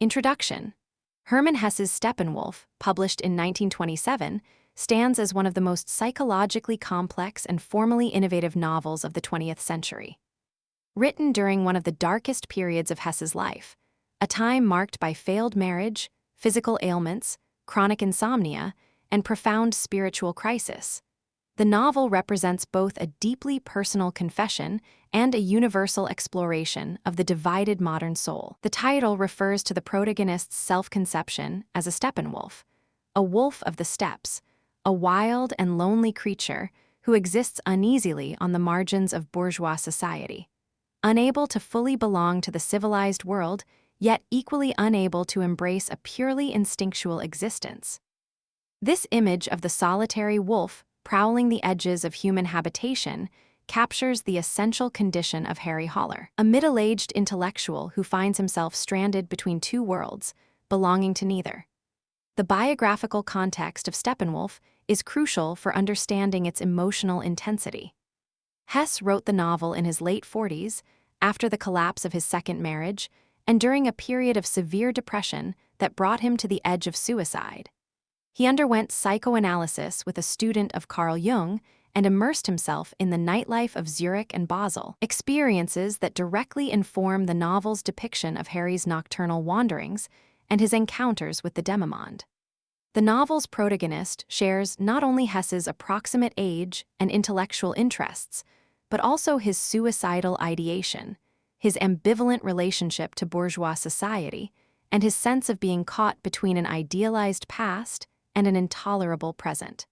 Introduction. Hermann Hesse's Steppenwolf, published in 1927, stands as one of the most psychologically complex and formally innovative novels of the 20th century. Written during one of the darkest periods of Hesse's life, a time marked by failed marriage, physical ailments, chronic insomnia, and profound spiritual crisis, the novel represents both a deeply personal confession and a universal exploration of the divided modern soul. The title refers to the protagonist's self-conception as a Steppenwolf, a wolf of the steppes, a wild and lonely creature who exists uneasily on the margins of bourgeois society, unable to fully belong to the civilized world, yet equally unable to embrace a purely instinctual existence. This image of the solitary wolf prowling the edges of human habitation captures the essential condition of Harry Haller, a middle-aged intellectual who finds himself stranded between two worlds, belonging to neither. The biographical context of Steppenwolf is crucial for understanding its emotional intensity. Hesse wrote the novel in his late 40s, after the collapse of his second marriage, and during a period of severe depression that brought him to the edge of suicide. He underwent psychoanalysis with a student of Carl Jung and immersed himself in the nightlife of Zurich and Basel, experiences that directly inform the novel's depiction of Harry's nocturnal wanderings and his encounters with the demimonde. The novel's protagonist shares not only Hesse's approximate age and intellectual interests, but also his suicidal ideation, his ambivalent relationship to bourgeois society, and his sense of being caught between an idealized past and an intolerable present.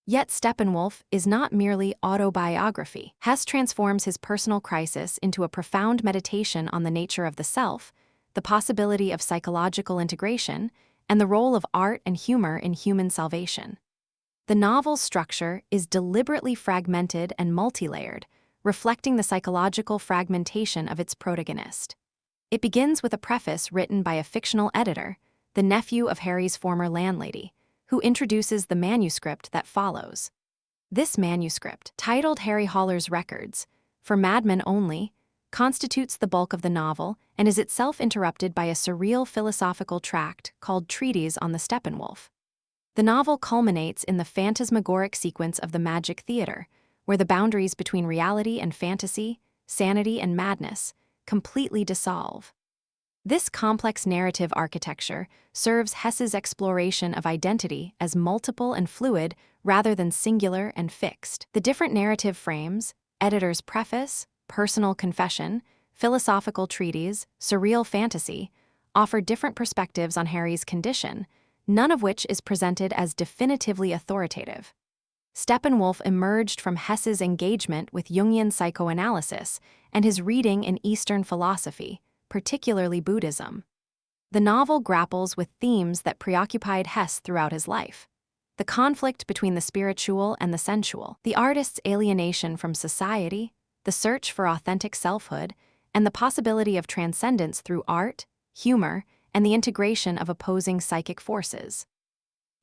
Yet Steppenwolf is not merely autobiography. Hesse transforms his personal crisis into a profound meditation on the nature of the self, the possibility of psychological integration, and the role of art and humor in human salvation. The novel's structure is deliberately fragmented and multi-layered, reflecting the psychological fragmentation of its protagonist. It begins with a preface written by a fictional editor, the nephew of Harry's former landlady, who introduces the manuscript that follows. This manuscript, titled Harry Haller's Records, for madmen only, constitutes the bulk of the novel and is itself interrupted by a surreal philosophical tract called Treatise on the Steppenwolf. The novel culminates in the phantasmagoric sequence of the Magic Theater, where the boundaries between reality and fantasy, sanity and madness, completely dissolve. This complex narrative architecture serves Hesse's exploration of identity as multiple and fluid rather than singular and fixed. The different narrative frames, editor's preface, personal confession, philosophical treatise, surreal fantasy, offer different perspectives on Harry's condition, none of which is presented as definitively authoritative. Steppenwolf emerged from Hesse's engagement with Jungian psychoanalysis and his reading in Eastern philosophy, particularly Buddhism. The novel grapples with themes that preoccupied Hesse throughout his life: the conflict between the spiritual and the sensual, the artist's alienation from society, the search for authentic selfhood, and the possibility of transcendence through art, humor, and the integration of opposing psychic forces.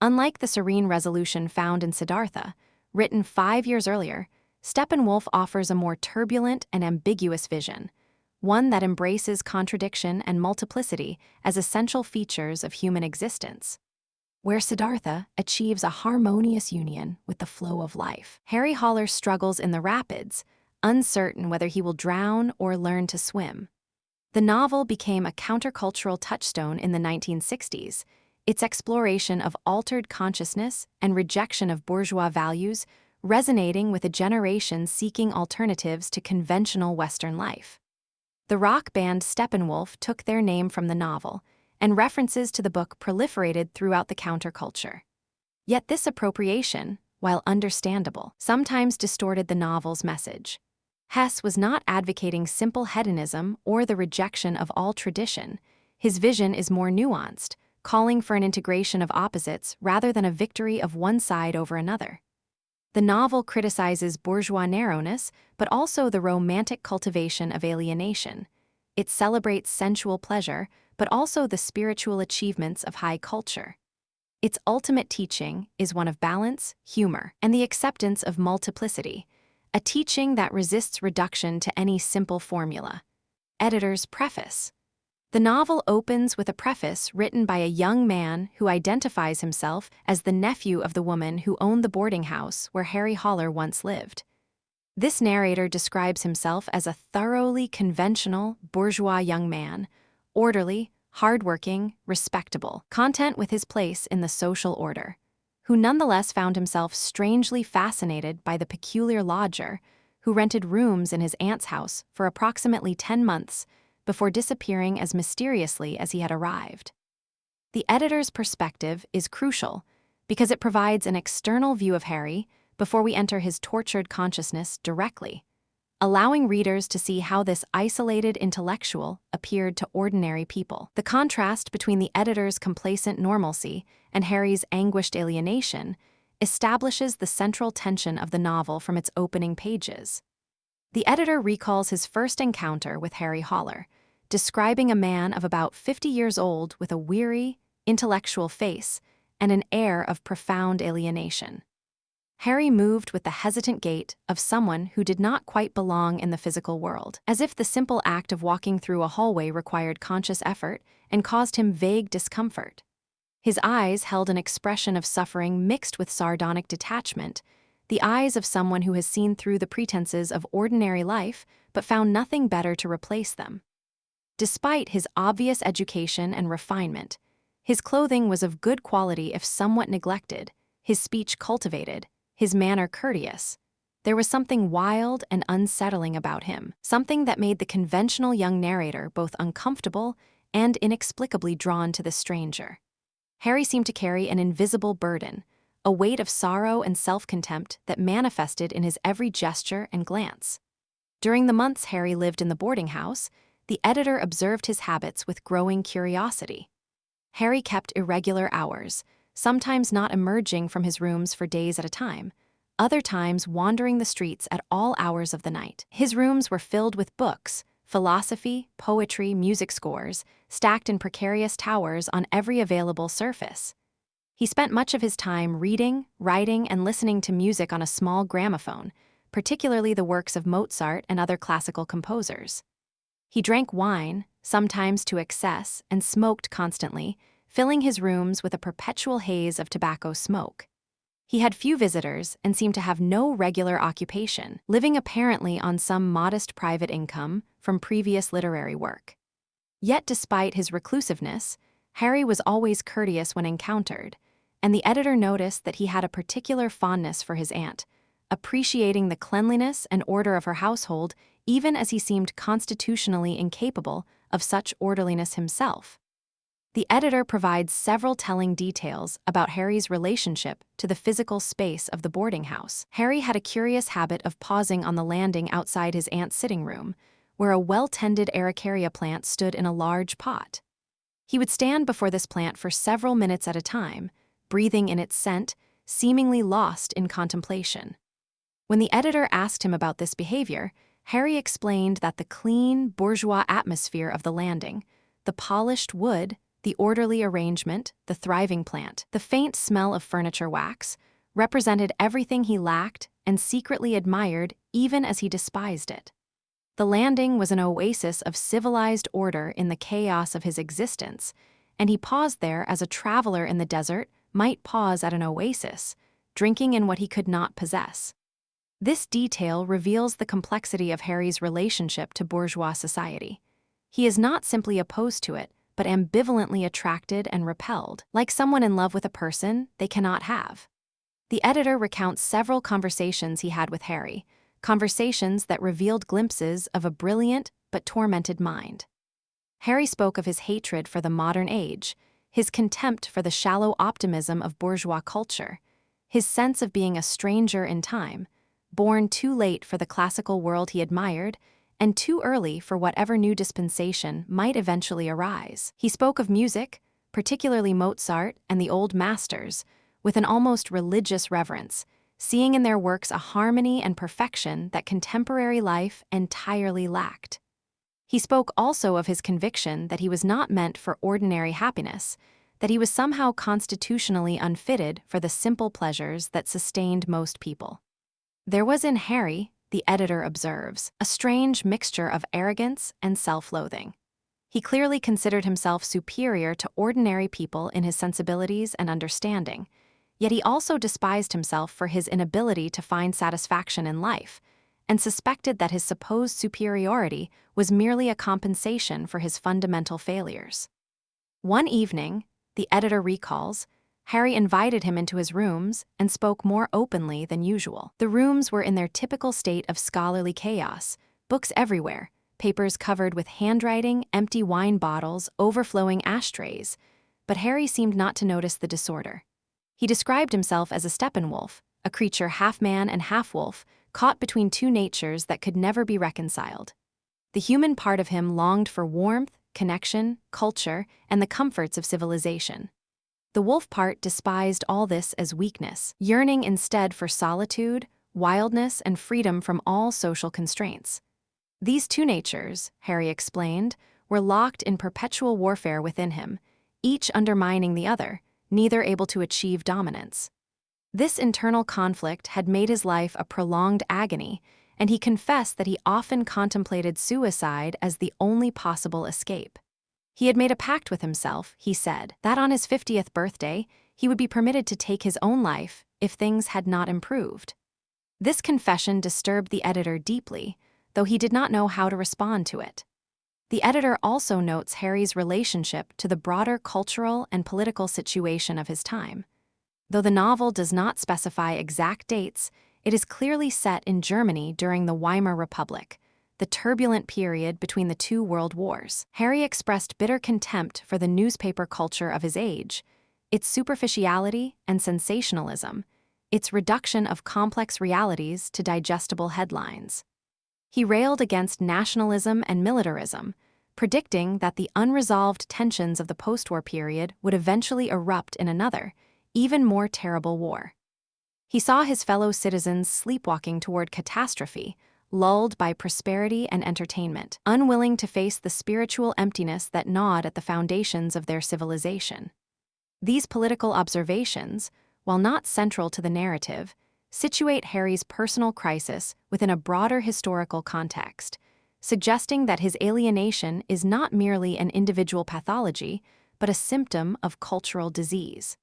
Unlike the serene resolution found in Siddhartha, written 5 years earlier, Steppenwolf offers a more turbulent and ambiguous vision, one that embraces contradiction and multiplicity as essential features of human existence. Where Siddhartha achieves a harmonious union with the flow of life, Harry Haller struggles in the rapids, uncertain whether he will drown or learn to swim. The novel became a countercultural touchstone in the 1960s, its exploration of altered consciousness and rejection of bourgeois values resonating with a generation seeking alternatives to conventional Western life. The rock band Steppenwolf took their name from the novel, and references to the book proliferated throughout the counterculture. Yet this appropriation, while understandable, sometimes distorted the novel's message. Hesse was not advocating simple hedonism or the rejection of all tradition. His vision is more nuanced, calling for an integration of opposites rather than a victory of one side over another. The novel criticizes bourgeois narrowness, but also the romantic cultivation of alienation. It celebrates sensual pleasure, but also the spiritual achievements of high culture. Its ultimate teaching is one of balance, humor, and the acceptance of multiplicity, a teaching that resists reduction to any simple formula. Editor's preface. The novel opens with a preface written by a young man who identifies himself as the nephew of the woman who owned the boarding house where Harry Holler once lived. This narrator describes himself as a thoroughly conventional, bourgeois young man, orderly, hardworking, respectable, content with his place in the social order, who nonetheless found himself strangely fascinated by the peculiar lodger who rented rooms in his aunt's house for approximately 10 months before disappearing as mysteriously as he had arrived. The editor's perspective is crucial because it provides an external view of Harry before we enter his tortured consciousness directly, allowing readers to see how this isolated intellectual appeared to ordinary people. The contrast between the editor's complacent normalcy and Harry's anguished alienation establishes the central tension of the novel from its opening pages. The editor recalls his first encounter with Harry Holler, describing a man of about 50 years old with a weary, intellectual face and an air of profound alienation. Harry moved with the hesitant gait of someone who did not quite belong in the physical world, as if the simple act of walking through a hallway required conscious effort and caused him vague discomfort. His eyes held an expression of suffering mixed with sardonic detachment, the eyes of someone who has seen through the pretenses of ordinary life but found nothing better to replace them. Despite his obvious education and refinement, his clothing was of good quality if somewhat neglected, his speech cultivated, his manner courteous. There was something wild and unsettling about him, something that made the conventional young narrator both uncomfortable and inexplicably drawn to the stranger. Harry seemed to carry an invisible burden, a weight of sorrow and self-contempt that manifested in his every gesture and glance. During the months Harry lived in the boarding house, the editor observed his habits with growing curiosity. Harry kept irregular hours, sometimes not emerging from his rooms for days at a time, other times wandering the streets at all hours of the night. His rooms were filled with books, philosophy, poetry, music scores, stacked in precarious towers on every available surface. He spent much of his time reading, writing, and listening to music on a small gramophone, particularly the works of Mozart and other classical composers. He drank wine, sometimes to excess, and smoked constantly, filling his rooms with a perpetual haze of tobacco smoke. He had few visitors and seemed to have no regular occupation, living apparently on some modest private income from previous literary work. Yet despite his reclusiveness, Harry was always courteous when encountered, and the editor noticed that he had a particular fondness for his aunt, appreciating the cleanliness and order of her household even as he seemed constitutionally incapable of such orderliness himself. The editor provides several telling details about Harry's relationship to the physical space of the boarding house. Harry had a curious habit of pausing on the landing outside his aunt's sitting room, where a well-tended Aracaria plant stood in a large pot. He would stand before this plant for several minutes at a time, breathing in its scent, seemingly lost in contemplation. When the editor asked him about this behavior, Harry explained that the clean, bourgeois atmosphere of the landing, the polished wood, the orderly arrangement, the thriving plant, the faint smell of furniture wax, represented everything he lacked and secretly admired even as he despised it. The landing was an oasis of civilized order in the chaos of his existence, and he paused there as a traveler in the desert might pause at an oasis, drinking in what he could not possess. This detail reveals the complexity of Harry's relationship to bourgeois society. He is not simply opposed to it, but ambivalently attracted and repelled, like someone in love with a person they cannot have. The editor recounts several conversations he had with Harry, conversations that revealed glimpses of a brilliant but tormented mind. Harry spoke of his hatred for the modern age, his contempt for the shallow optimism of bourgeois culture, his sense of being a stranger in time, born too late for the classical world he admired, and too early for whatever new dispensation might eventually arise. He spoke of music, particularly Mozart and the old masters, with an almost religious reverence, seeing in their works a harmony and perfection that contemporary life entirely lacked. He spoke also of his conviction that he was not meant for ordinary happiness, that he was somehow constitutionally unfitted for the simple pleasures that sustained most people. There was in Harry, the editor observes, a strange mixture of arrogance and self-loathing. He clearly considered himself superior to ordinary people in his sensibilities and understanding, yet he also despised himself for his inability to find satisfaction in life, and suspected that his supposed superiority was merely a compensation for his fundamental failures. One evening, the editor recalls, Harry invited him into his rooms and spoke more openly than usual. The rooms were in their typical state of scholarly chaos, books everywhere, papers covered with handwriting, empty wine bottles, overflowing ashtrays, but Harry seemed not to notice the disorder. He described himself as a Steppenwolf, a creature half man and half wolf, caught between two natures that could never be reconciled. The human part of him longed for warmth, connection, culture, and the comforts of civilization. The wolf part despised all this as weakness, yearning instead for solitude, wildness, and freedom from all social constraints. These two natures, Harry explained, were locked in perpetual warfare within him, each undermining the other, neither able to achieve dominance. This internal conflict had made his life a prolonged agony, and he confessed that he often contemplated suicide as the only possible escape. He had made a pact with himself, he said, that on his 50th birthday, he would be permitted to take his own life if things had not improved. This confession disturbed the editor deeply, though he did not know how to respond to it. The editor also notes Harry's relationship to the broader cultural and political situation of his time. Though the novel does not specify exact dates, it is clearly set in Germany during the Weimar Republic, the turbulent period between the two world wars. Harry expressed bitter contempt for the newspaper culture of his age, its superficiality and sensationalism, its reduction of complex realities to digestible headlines. He railed against nationalism and militarism, predicting that the unresolved tensions of the post-war period would eventually erupt in another, even more terrible war. He saw his fellow citizens sleepwalking toward catastrophe, lulled by prosperity and entertainment, unwilling to face the spiritual emptiness that gnawed at the foundations of their civilization. These political observations, while not central to the narrative, situate Harry's personal crisis within a broader historical context, suggesting that his alienation is not merely an individual pathology, but a symptom of cultural disease.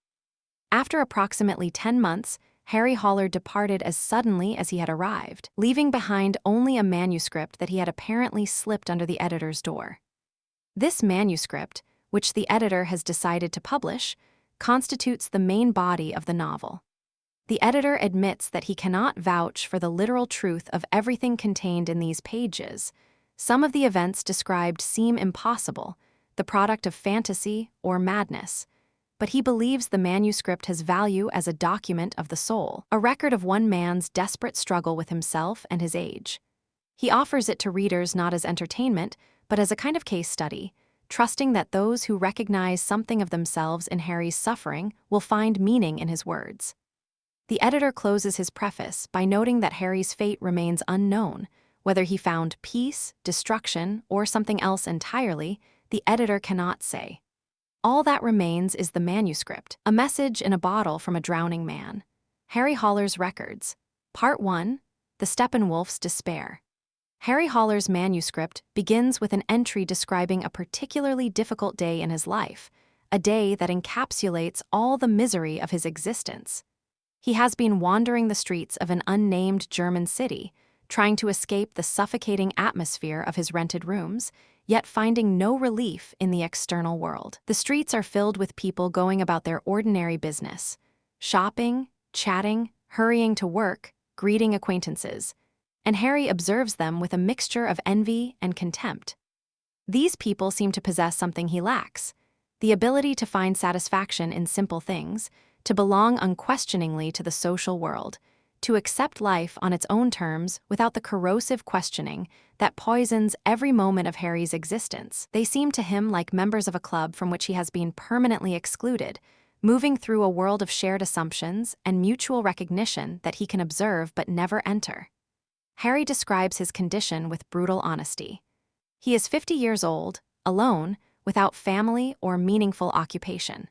After approximately 10 months, Harry Holler departed as suddenly as he had arrived, leaving behind only a manuscript that he had apparently slipped under the editor's door. This manuscript, which the editor has decided to publish, constitutes the main body of the novel. The editor admits that he cannot vouch for the literal truth of everything contained in these pages. Some of the events described seem impossible, the product of fantasy or madness, but he believes the manuscript has value as a document of the soul, a record of one man's desperate struggle with himself and his age. He offers it to readers not as entertainment, but as a kind of case study, trusting that those who recognize something of themselves in Harry's suffering will find meaning in his words. The editor closes his preface by noting that Harry's fate remains unknown. Whether he found peace, destruction, or something else entirely, the editor cannot say. All that remains is the manuscript, a message in a bottle from a drowning man. Harry Holler's Records. Part 1. The Steppenwolf's Despair. Harry Holler's manuscript begins with an entry describing a particularly difficult day in his life, a day that encapsulates all the misery of his existence. He has been wandering the streets of an unnamed German city, trying to escape the suffocating atmosphere of his rented rooms, yet finding no relief in the external world. The streets are filled with people going about their ordinary business, shopping, chatting, hurrying to work, greeting acquaintances, and Harry observes them with a mixture of envy and contempt. These people seem to possess something he lacks, the ability to find satisfaction in simple things, to belong unquestioningly to the social world, to accept life on its own terms without the corrosive questioning that poisons every moment of Harry's existence. They seem to him like members of a club from which he has been permanently excluded, moving through a world of shared assumptions and mutual recognition that he can observe but never enter. Harry describes his condition with brutal honesty. He is 50 years old, alone, without family or meaningful occupation.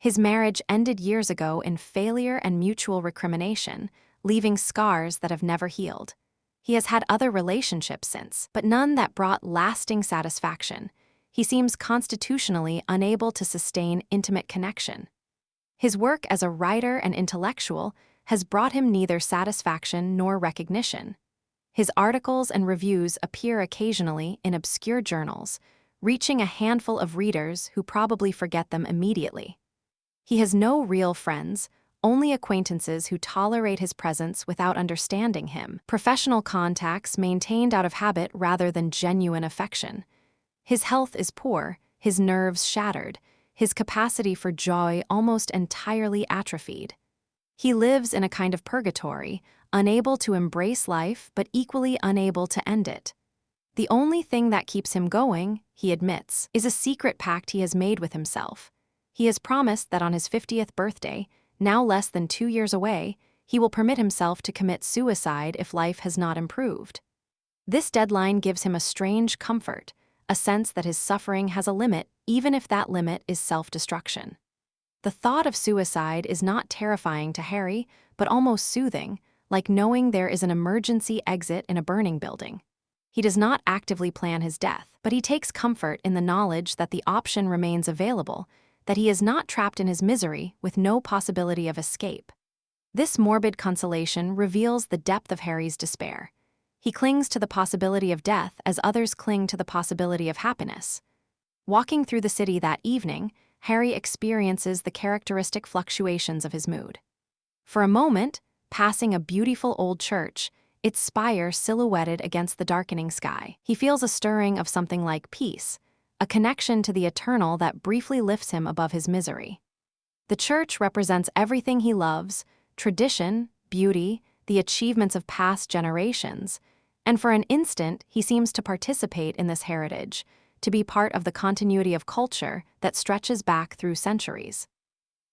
His marriage ended years ago in failure and mutual recrimination, leaving scars that have never healed. He has had other relationships since, but none that brought lasting satisfaction. He seems constitutionally unable to sustain intimate connection. His work as a writer and intellectual has brought him neither satisfaction nor recognition. His articles and reviews appear occasionally in obscure journals, reaching a handful of readers who probably forget them immediately. He has no real friends, only acquaintances who tolerate his presence without understanding him, professional contacts maintained out of habit rather than genuine affection. His health is poor, his nerves shattered, his capacity for joy almost entirely atrophied. He lives in a kind of purgatory, unable to embrace life but equally unable to end it. The only thing that keeps him going, he admits, is a secret pact he has made with himself. He has promised that on his 50th birthday, now less than 2 years away, he will permit himself to commit suicide if life has not improved. This deadline gives him a strange comfort, a sense that his suffering has a limit, even if that limit is self-destruction. The thought of suicide is not terrifying to Harry, but almost soothing, like knowing there is an emergency exit in a burning building. He does not actively plan his death, but he takes comfort in the knowledge that the option remains available, that he is not trapped in his misery with no possibility of escape. This morbid consolation reveals the depth of Harry's despair. He clings to the possibility of death as others cling to the possibility of happiness. Walking through the city that evening, Harry experiences the characteristic fluctuations of his mood. For a moment, passing a beautiful old church, its spire silhouetted against the darkening sky, he feels a stirring of something like peace, a connection to the eternal that briefly lifts him above his misery. The church represents everything he loves: tradition, beauty, the achievements of past generations, and for an instant he seems to participate in this heritage, to be part of the continuity of culture that stretches back through centuries.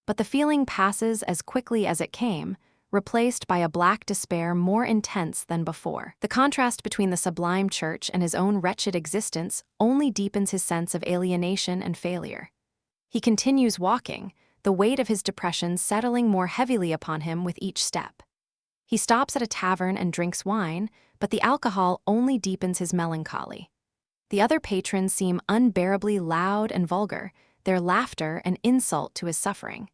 But the feeling passes as quickly as it came, replaced by a black despair more intense than before. The contrast between the sublime church and his own wretched existence only deepens his sense of alienation and failure. He continues walking, the weight of his depression settling more heavily upon him with each step. He stops at a tavern and drinks wine, but the alcohol only deepens his melancholy. The other patrons seem unbearably loud and vulgar, their laughter an insult to his suffering.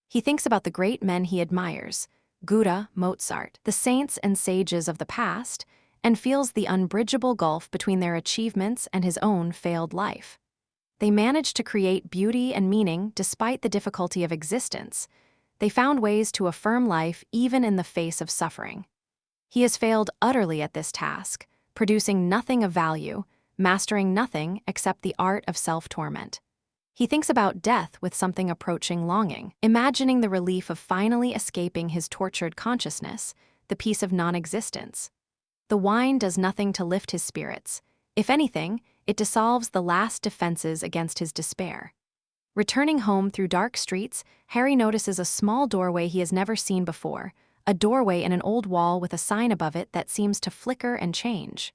He thinks about the great men he admires, Goethe, Mozart, the saints and sages of the past, and feels the unbridgeable gulf between their achievements and his own failed life. They managed to create beauty and meaning despite the difficulty of existence. They found ways to affirm life even in the face of suffering. He has failed utterly at this task, producing nothing of value, mastering nothing except the art of self-torment. He thinks about death with something approaching longing, imagining the relief of finally escaping his tortured consciousness, the peace of non-existence. The wine does nothing to lift his spirits. If anything, it dissolves the last defenses against his despair. Returning home through dark streets, Harry notices a small doorway he has never seen before, a doorway in an old wall with a sign above it that seems to flicker and change.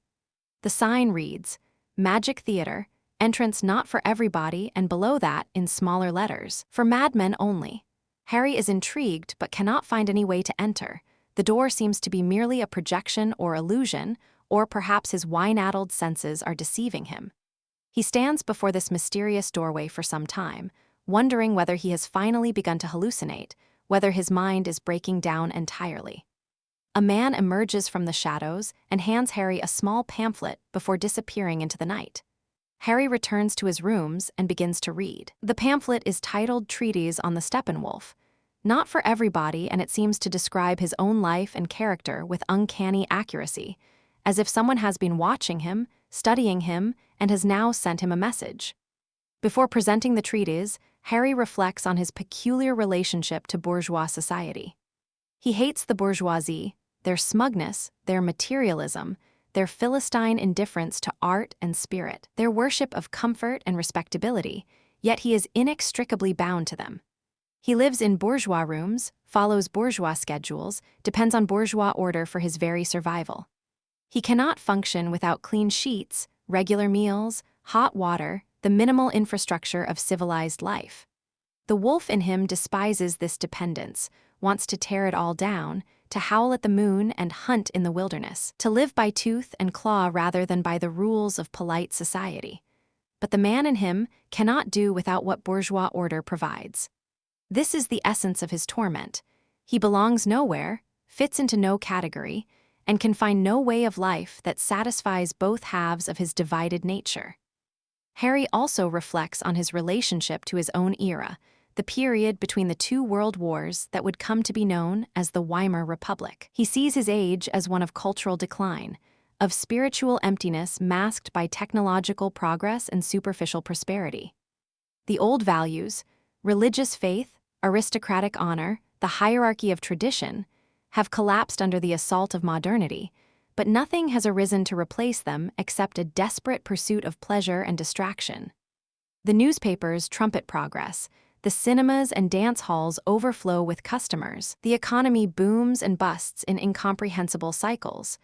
The sign reads, "Magic Theater, entrance not for everybody," and below that, in smaller letters, "For madmen only." Harry is intrigued but cannot find any way to enter. The door seems to be merely a projection or illusion, or perhaps his wine-addled senses are deceiving him. He stands before this mysterious doorway for some time, wondering whether he has finally begun to hallucinate, whether his mind is breaking down entirely. A man emerges from the shadows and hands Harry a small pamphlet before disappearing into the night. Harry returns to his rooms and begins to read. The pamphlet is titled Treatise on the Steppenwolf. Not for everybody, and it seems to describe his own life and character with uncanny accuracy, as if someone has been watching him, studying him, and has now sent him a message. Before presenting the treatise, Harry reflects on his peculiar relationship to bourgeois society. He hates the bourgeoisie, their smugness, their materialism, their Philistine indifference to art and spirit, their worship of comfort and respectability, yet he is inextricably bound to them. He lives in bourgeois rooms, follows bourgeois schedules, depends on bourgeois order for his very survival. He cannot function without clean sheets, regular meals, hot water, the minimal infrastructure of civilized life. The wolf in him despises this dependence, wants to tear it all down, to howl at the moon and hunt in the wilderness, to live by tooth and claw rather than by the rules of polite society. but the man in him cannot do without what bourgeois order provides. This is the essence of his torment. He belongs nowhere, fits into no category, and can find no way of life that satisfies both halves of his divided nature. Harry also reflects on his relationship to his own era, the period between the two world wars that would come to be known as the Weimar Republic. He sees his age as one of cultural decline, of spiritual emptiness masked by technological progress and superficial prosperity. The old values, religious faith, aristocratic honor, the hierarchy of tradition, have collapsed under the assault of modernity, but nothing has arisen to replace them except a desperate pursuit of pleasure and distraction. The newspapers trumpet progress, the cinemas and dance halls overflow with customers, the economy booms and busts in incomprehensible cycles.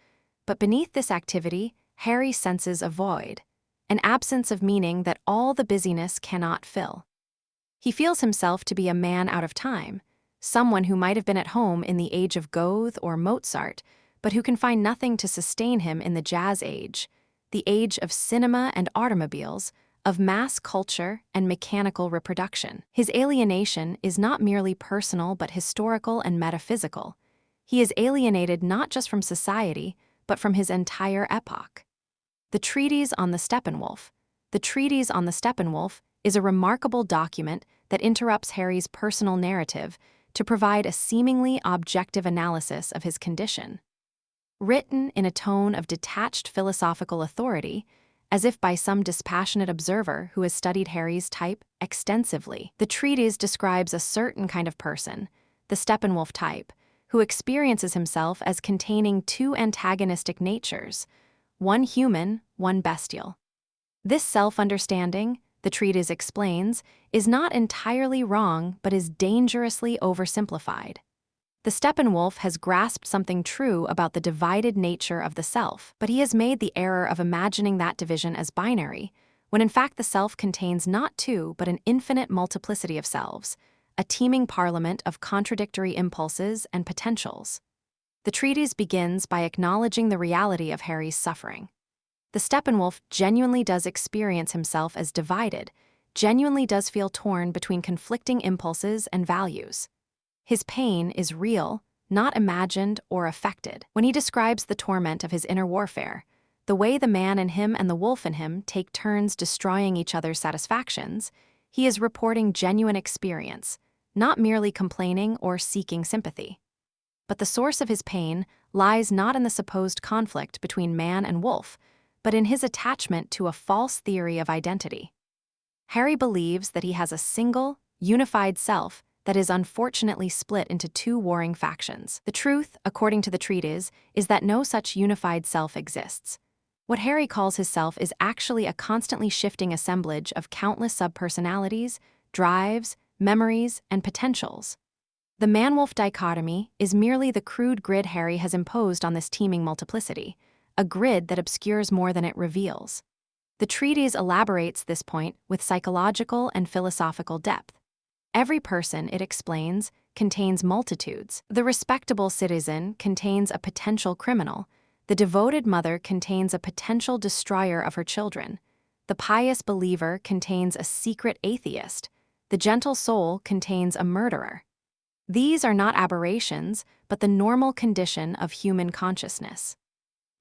But beneath this activity, Harry senses a void, an absence of meaning that all the busyness cannot fill. He feels himself to be a man out of time, someone who might have been at home in the age of Goethe or Mozart, but who can find nothing to sustain him in the jazz age, the age of cinema and automobiles, of mass culture and mechanical reproduction. His alienation is not merely personal but historical and metaphysical. He is alienated not just from society, but from his entire epoch. The Treatise on the Steppenwolf. The Treatise on the Steppenwolf is a remarkable document that interrupts Harry's personal narrative to provide a seemingly objective analysis of his condition. Written in a tone of detached philosophical authority, as if by some dispassionate observer who has studied Harry's type extensively, the treatise describes a certain kind of person, the Steppenwolf type, who experiences himself as containing two antagonistic natures, one human, one bestial. This self-understanding, the treatise explains, is not entirely wrong but is dangerously oversimplified. The Steppenwolf has grasped something true about the divided nature of the self, but he has made the error of imagining that division as binary, when in fact the self contains not two but an infinite multiplicity of selves, a teeming parliament of contradictory impulses and potentials. The treatise begins by acknowledging the reality of Harry's suffering. The Steppenwolf genuinely does experience himself as divided, genuinely does feel torn between conflicting impulses and values. His pain is real, not imagined or affected. When he describes the torment of his inner warfare, the way the man in him and the wolf in him take turns destroying each other's satisfactions, he is reporting genuine experience, not merely complaining or seeking sympathy. But the source of his pain lies not in the supposed conflict between man and wolf, but in his attachment to a false theory of identity. Harry believes that he has a single, unified self that is unfortunately split into two warring factions. The truth, according to the treatise, is that no such unified self exists. What Harry calls his self is actually a constantly shifting assemblage of countless subpersonalities, drives, memories, and potentials. The man-wolf dichotomy is merely the crude grid Harry has imposed on this teeming multiplicity, a grid that obscures more than it reveals. The treatise elaborates this point with psychological and philosophical depth. Every person, it explains, contains multitudes. The respectable citizen contains a potential criminal. The devoted mother contains a potential destroyer of her children. The pious believer contains a secret atheist. The gentle soul contains a murderer. These are not aberrations, but the normal condition of human consciousness.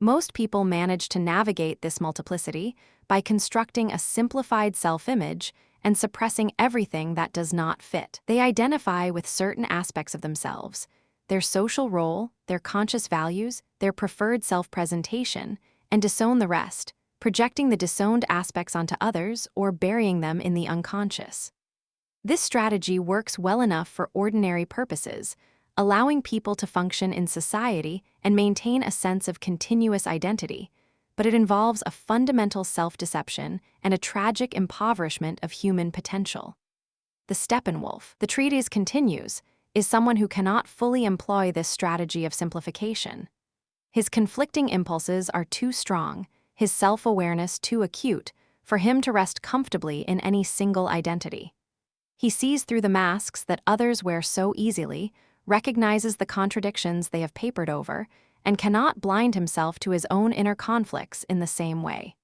Most people manage to navigate this multiplicity by constructing a simplified self-image and suppressing everything that does not fit. They identify with certain aspects of themselves, their social role, their conscious values, their preferred self-presentation, and disown the rest, projecting the disowned aspects onto others or burying them in the unconscious. This strategy works well enough for ordinary purposes, allowing people to function in society and maintain a sense of continuous identity, but it involves a fundamental self-deception and a tragic impoverishment of human potential. The Steppenwolf, the treatise continues, is someone who cannot fully employ this strategy of simplification. His conflicting impulses are too strong, his self-awareness too acute, for him to rest comfortably in any single identity. He sees through the masks that others wear so easily, recognizes the contradictions they have papered over, and cannot blind himself to his own inner conflicts in the same way.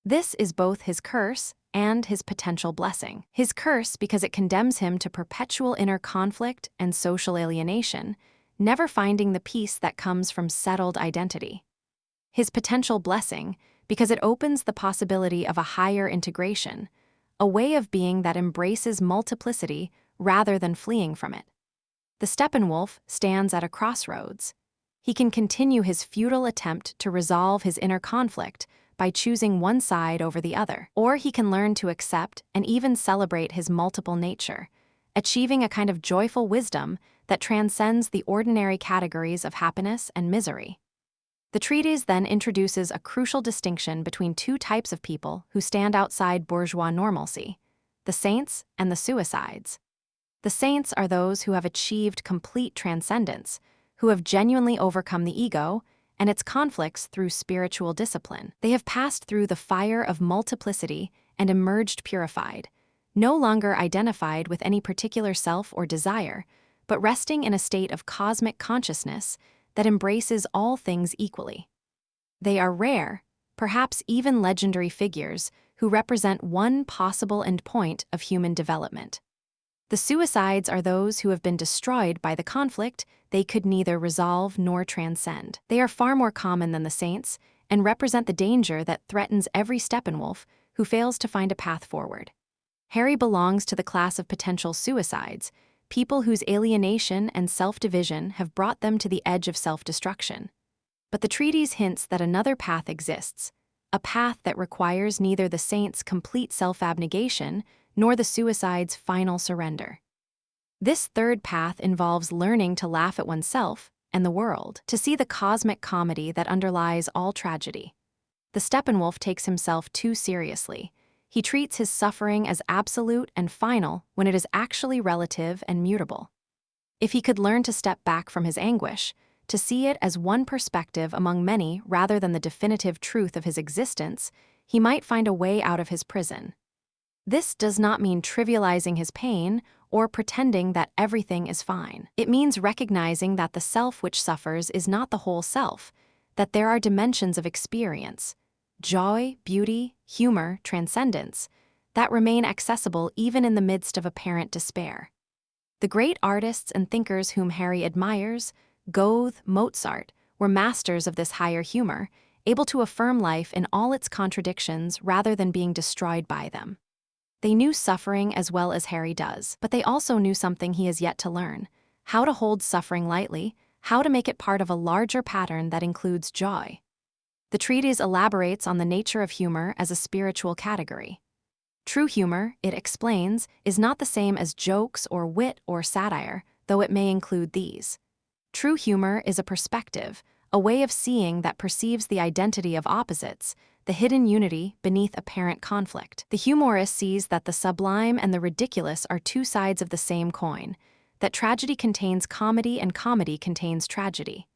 This is both his curse and his potential blessing. His curse because it condemns him to perpetual inner conflict and social alienation, never finding the peace that comes from settled identity. His potential blessing because it opens the possibility of a higher integration, a way of being that embraces multiplicity rather than fleeing from it. The Steppenwolf stands at a crossroads. He can continue his futile attempt to resolve his inner conflict by choosing one side over the other, or he can learn to accept and even celebrate his multiple nature, achieving a kind of joyful wisdom that transcends the ordinary categories of happiness and misery. The treatise then introduces a crucial distinction between two types of people who stand outside bourgeois normalcy: the saints and the suicides. The saints are those who have achieved complete transcendence, who have genuinely overcome the ego and its conflicts through spiritual discipline. They have passed through the fire of multiplicity and emerged purified, no longer identified with any particular self or desire, but resting in a state of cosmic consciousness that embraces all things equally. They are rare, perhaps even legendary figures who represent one possible endpoint of human development. The suicides are those who have been destroyed by the conflict they could neither resolve nor transcend. They are far more common than the saints and represent the danger that threatens every Steppenwolf who fails to find a path forward. Harry belongs to the class of potential suicides, people whose alienation and self-division have brought them to the edge of self-destruction. But the treatise hints that another path exists, a path that requires neither the saint's complete self-abnegation nor the suicide's final surrender. This third path involves learning to laugh at oneself and the world, to see the cosmic comedy that underlies all tragedy. The Steppenwolf takes himself too seriously. He treats his suffering as absolute and final when it is actually relative and mutable. If he could learn to step back from his anguish, to see it as one perspective among many rather than the definitive truth of his existence, he might find a way out of his prison. This does not mean trivializing his pain or pretending that everything is fine. It means recognizing that the self which suffers is not the whole self, that there are dimensions of experience, joy, beauty, humor, transcendence, that remain accessible even in the midst of apparent despair. The great artists and thinkers whom Harry admires, Goethe, Mozart, were masters of this higher humor, able to affirm life in all its contradictions rather than being destroyed by them. They knew suffering as well as Harry does, but they also knew something he has yet to learn: how to hold suffering lightly, how to make it part of a larger pattern that includes joy. The treatise elaborates on the nature of humor as a spiritual category. True humor, it explains, is not the same as jokes or wit or satire, though it may include these. True humor is a perspective, a way of seeing that perceives the identity of opposites, the hidden unity beneath apparent conflict. The humorist sees that the sublime and the ridiculous are two sides of the same coin, that tragedy contains comedy and comedy contains tragedy.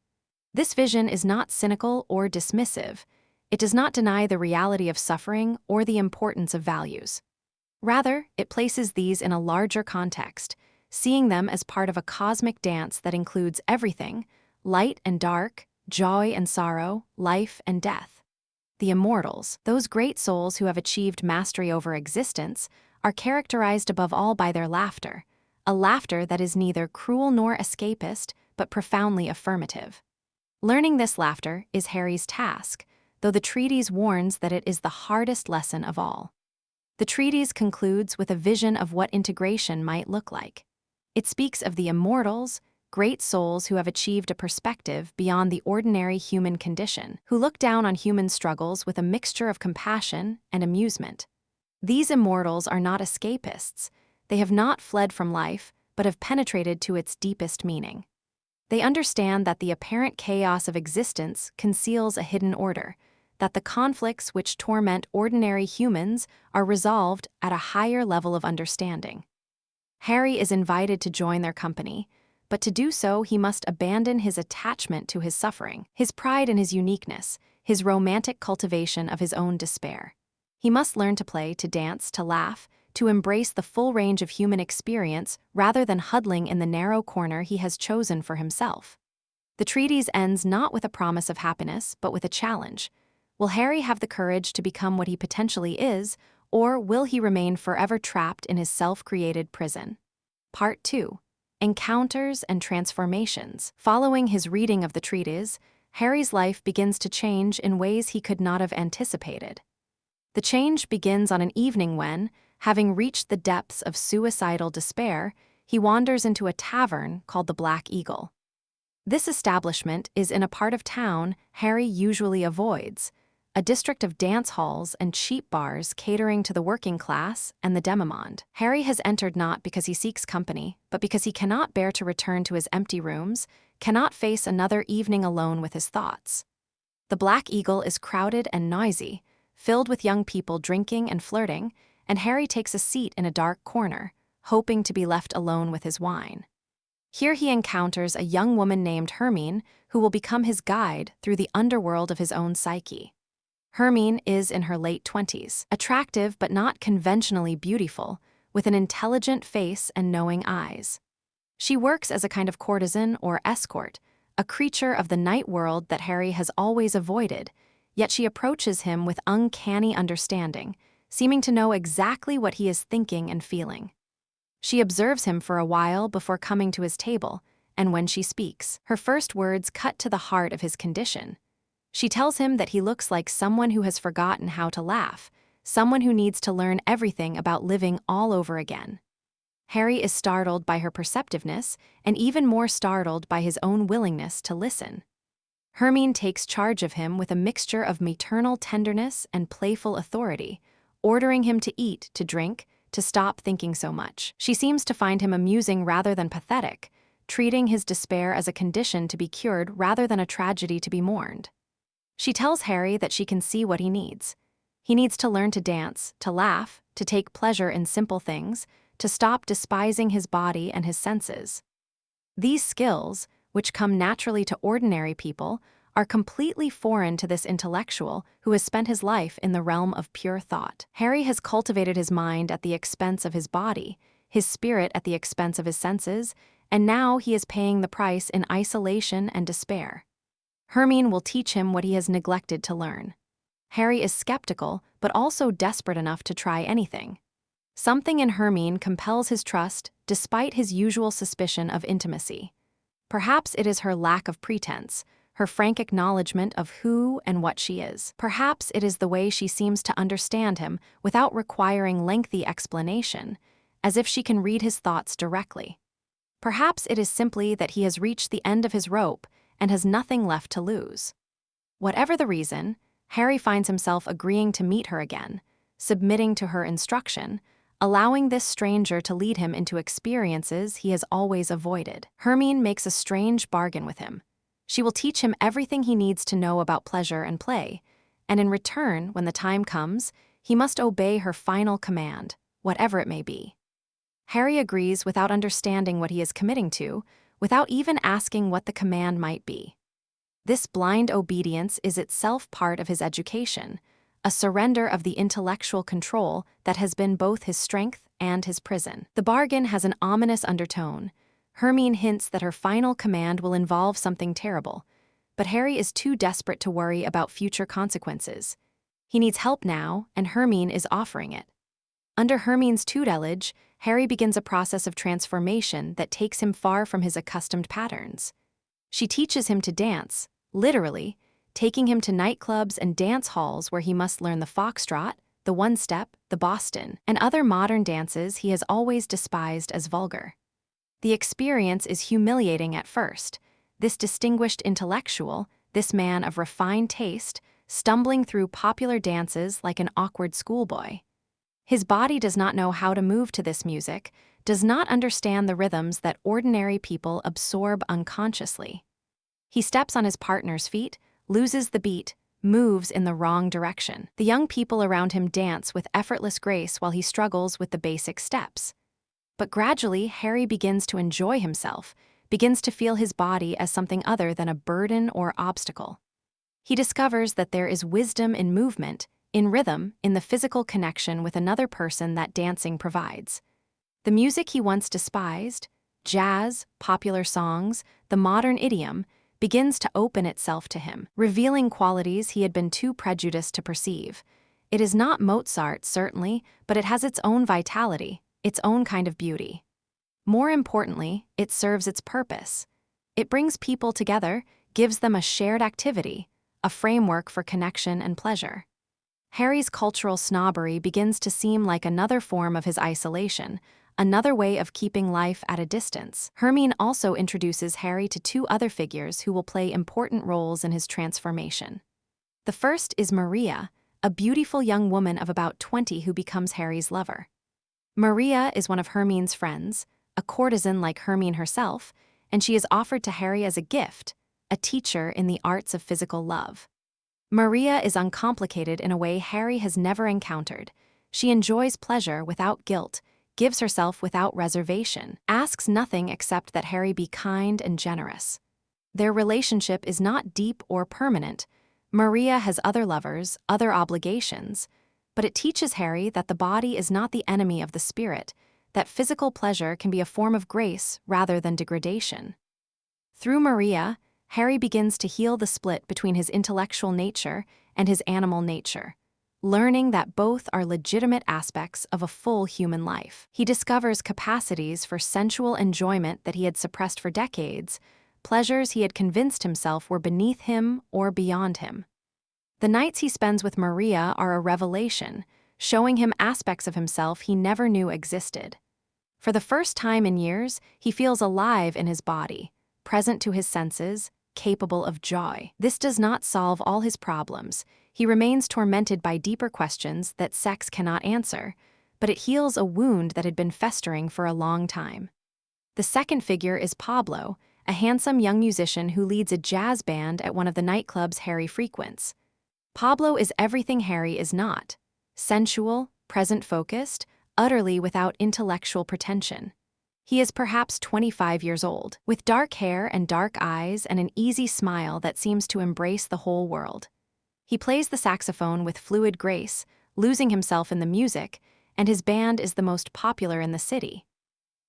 This vision is not cynical or dismissive. It does not deny the reality of suffering or the importance of values. Rather, it places these in a larger context, seeing them as part of a cosmic dance that includes everything: light and dark, joy and sorrow, life and death. The immortals, those great souls who have achieved mastery over existence, are characterized above all by their laughter, a laughter that is neither cruel nor escapist, but profoundly affirmative. Learning this laughter is Harry's task, though the treatise warns that it is the hardest lesson of all. The treatise concludes with a vision of what integration might look like. It speaks of the immortals, great souls who have achieved a perspective beyond the ordinary human condition, who look down on human struggles with a mixture of compassion and amusement. These immortals are not escapists. They have not fled from life, but have penetrated to its deepest meaning. They understand that the apparent chaos of existence conceals a hidden order, that the conflicts which torment ordinary humans are resolved at a higher level of understanding. Harry is invited to join their company, but to do so he must abandon his attachment to his suffering, his pride in his uniqueness, his romantic cultivation of his own despair. He must learn to play, to dance, to laugh, to embrace the full range of human experience rather than huddling in the narrow corner he has chosen for himself. The treatise ends not with a promise of happiness, but with a challenge. Will Harry have the courage to become what he potentially is, or will he remain forever trapped in his self-created prison? Part 2. Encounters and Transformations. Following his reading of the treatise, Harry's life begins to change in ways he could not have anticipated. The change begins on an evening when, having reached the depths of suicidal despair, he wanders into a tavern called the Black Eagle. This establishment is in a part of town Harry usually avoids, a district of dance halls and cheap bars catering to the working class and the demimonde. Harry has entered not because he seeks company, but because he cannot bear to return to his empty rooms, cannot face another evening alone with his thoughts. The Black Eagle is crowded and noisy, filled with young people drinking and flirting, and Harry takes a seat in a dark corner, hoping to be left alone with his wine. Here he encounters a young woman named Herman, who will become his guide through the underworld of his own psyche. Herman is in her late 20s, attractive but not conventionally beautiful, with an intelligent face and knowing eyes. She works as a kind of courtesan or escort, a creature of the night world that Harry has always avoided, yet she approaches him with uncanny understanding, seeming to know exactly what he is thinking and feeling. She observes him for a while before coming to his table, and when she speaks, her first words cut to the heart of his condition. She tells him that he looks like someone who has forgotten how to laugh, someone who needs to learn everything about living all over again. Harry is startled by her perceptiveness and even more startled by his own willingness to listen. Herman takes charge of him with a mixture of maternal tenderness and playful authority, ordering him to eat, to drink, to stop thinking so much. She seems to find him amusing rather than pathetic, treating his despair as a condition to be cured rather than a tragedy to be mourned. She tells Harry that she can see what he needs. He needs to learn to dance, to laugh, to take pleasure in simple things, to stop despising his body and his senses. These skills, which come naturally to ordinary people, are completely foreign to this intellectual who has spent his life in the realm of pure thought. Harry has cultivated his mind at the expense of his body, his spirit at the expense of his senses, and now he is paying the price in isolation and despair. Herman will teach him what he has neglected to learn. Harry is skeptical, but also desperate enough to try anything. Something in Herman compels his trust despite his usual suspicion of intimacy. Perhaps it is her lack of pretense, her frank acknowledgement of who and what she is. Perhaps it is the way she seems to understand him without requiring lengthy explanation, as if she can read his thoughts directly. Perhaps it is simply that he has reached the end of his rope and has nothing left to lose. Whatever the reason, Harry finds himself agreeing to meet her again, submitting to her instruction, allowing this stranger to lead him into experiences he has always avoided. Herman makes a strange bargain with him. She will teach him everything he needs to know about pleasure and play, and in return, when the time comes, he must obey her final command, whatever it may be. Harry agrees without understanding what he is committing to, without even asking what the command might be. This blind obedience is itself part of his education, a surrender of the intellectual control that has been both his strength and his prison. The bargain has an ominous undertone. Herman hints that her final command will involve something terrible, but Harry is too desperate to worry about future consequences. He needs help now, and Herman is offering it. Under Herman's tutelage, Harry begins a process of transformation that takes him far from his accustomed patterns. She teaches him to dance, literally, taking him to nightclubs and dance halls where he must learn the foxtrot, the one-step, the Boston, and other modern dances he has always despised as vulgar. The experience is humiliating at first. This distinguished intellectual, this man of refined taste, stumbling through popular dances like an awkward schoolboy. His body does not know how to move to this music, does not understand the rhythms that ordinary people absorb unconsciously. He steps on his partner's feet, loses the beat, moves in the wrong direction. The young people around him dance with effortless grace while he struggles with the basic steps. But gradually, Harry begins to enjoy himself, begins to feel his body as something other than a burden or obstacle. He discovers that there is wisdom in movement, in rhythm, in the physical connection with another person that dancing provides. The music he once despised, jazz, popular songs, the modern idiom, begins to open itself to him, revealing qualities he had been too prejudiced to perceive, It is not Mozart, certainly, but it has its own vitality, its own kind of beauty. More importantly, it serves its purpose. It brings people together, gives them a shared activity, a framework for connection and pleasure. Harry's cultural snobbery begins to seem like another form of his isolation, another way of keeping life at a distance. Herman also introduces Harry to two other figures who will play important roles in his transformation. The first is Maria, a beautiful young woman of about 20 who becomes Harry's lover. Maria is one of Herman's friends, a courtesan like Herman herself, and she is offered to Harry as a gift, a teacher in the arts of physical love. Maria is uncomplicated in a way Harry has never encountered. She enjoys pleasure without guilt, gives herself without reservation, asks nothing except that Harry be kind and generous. Their relationship is not deep or permanent. Maria has other lovers, other obligations, but it teaches Harry that the body is not the enemy of the spirit, that physical pleasure can be a form of grace rather than degradation. Through Maria, Harry begins to heal the split between his intellectual nature and his animal nature, learning that both are legitimate aspects of a full human life. He discovers capacities for sensual enjoyment that he had suppressed for decades, pleasures he had convinced himself were beneath him or beyond him. The nights he spends with Maria are a revelation, showing him aspects of himself he never knew existed. For the first time in years, he feels alive in his body, present to his senses, capable of joy. This does not solve all his problems. He remains tormented by deeper questions that sex cannot answer, but it heals a wound that had been festering for a long time. The second figure is Pablo, a handsome young musician who leads a jazz band at one of the nightclubs Harry frequents. Pablo is everything Harry is not: sensual, present-focused, utterly without intellectual pretension. He is perhaps 25 years old, with dark hair and dark eyes and an easy smile that seems to embrace the whole world. He plays the saxophone with fluid grace, losing himself in the music, and his band is the most popular in the city.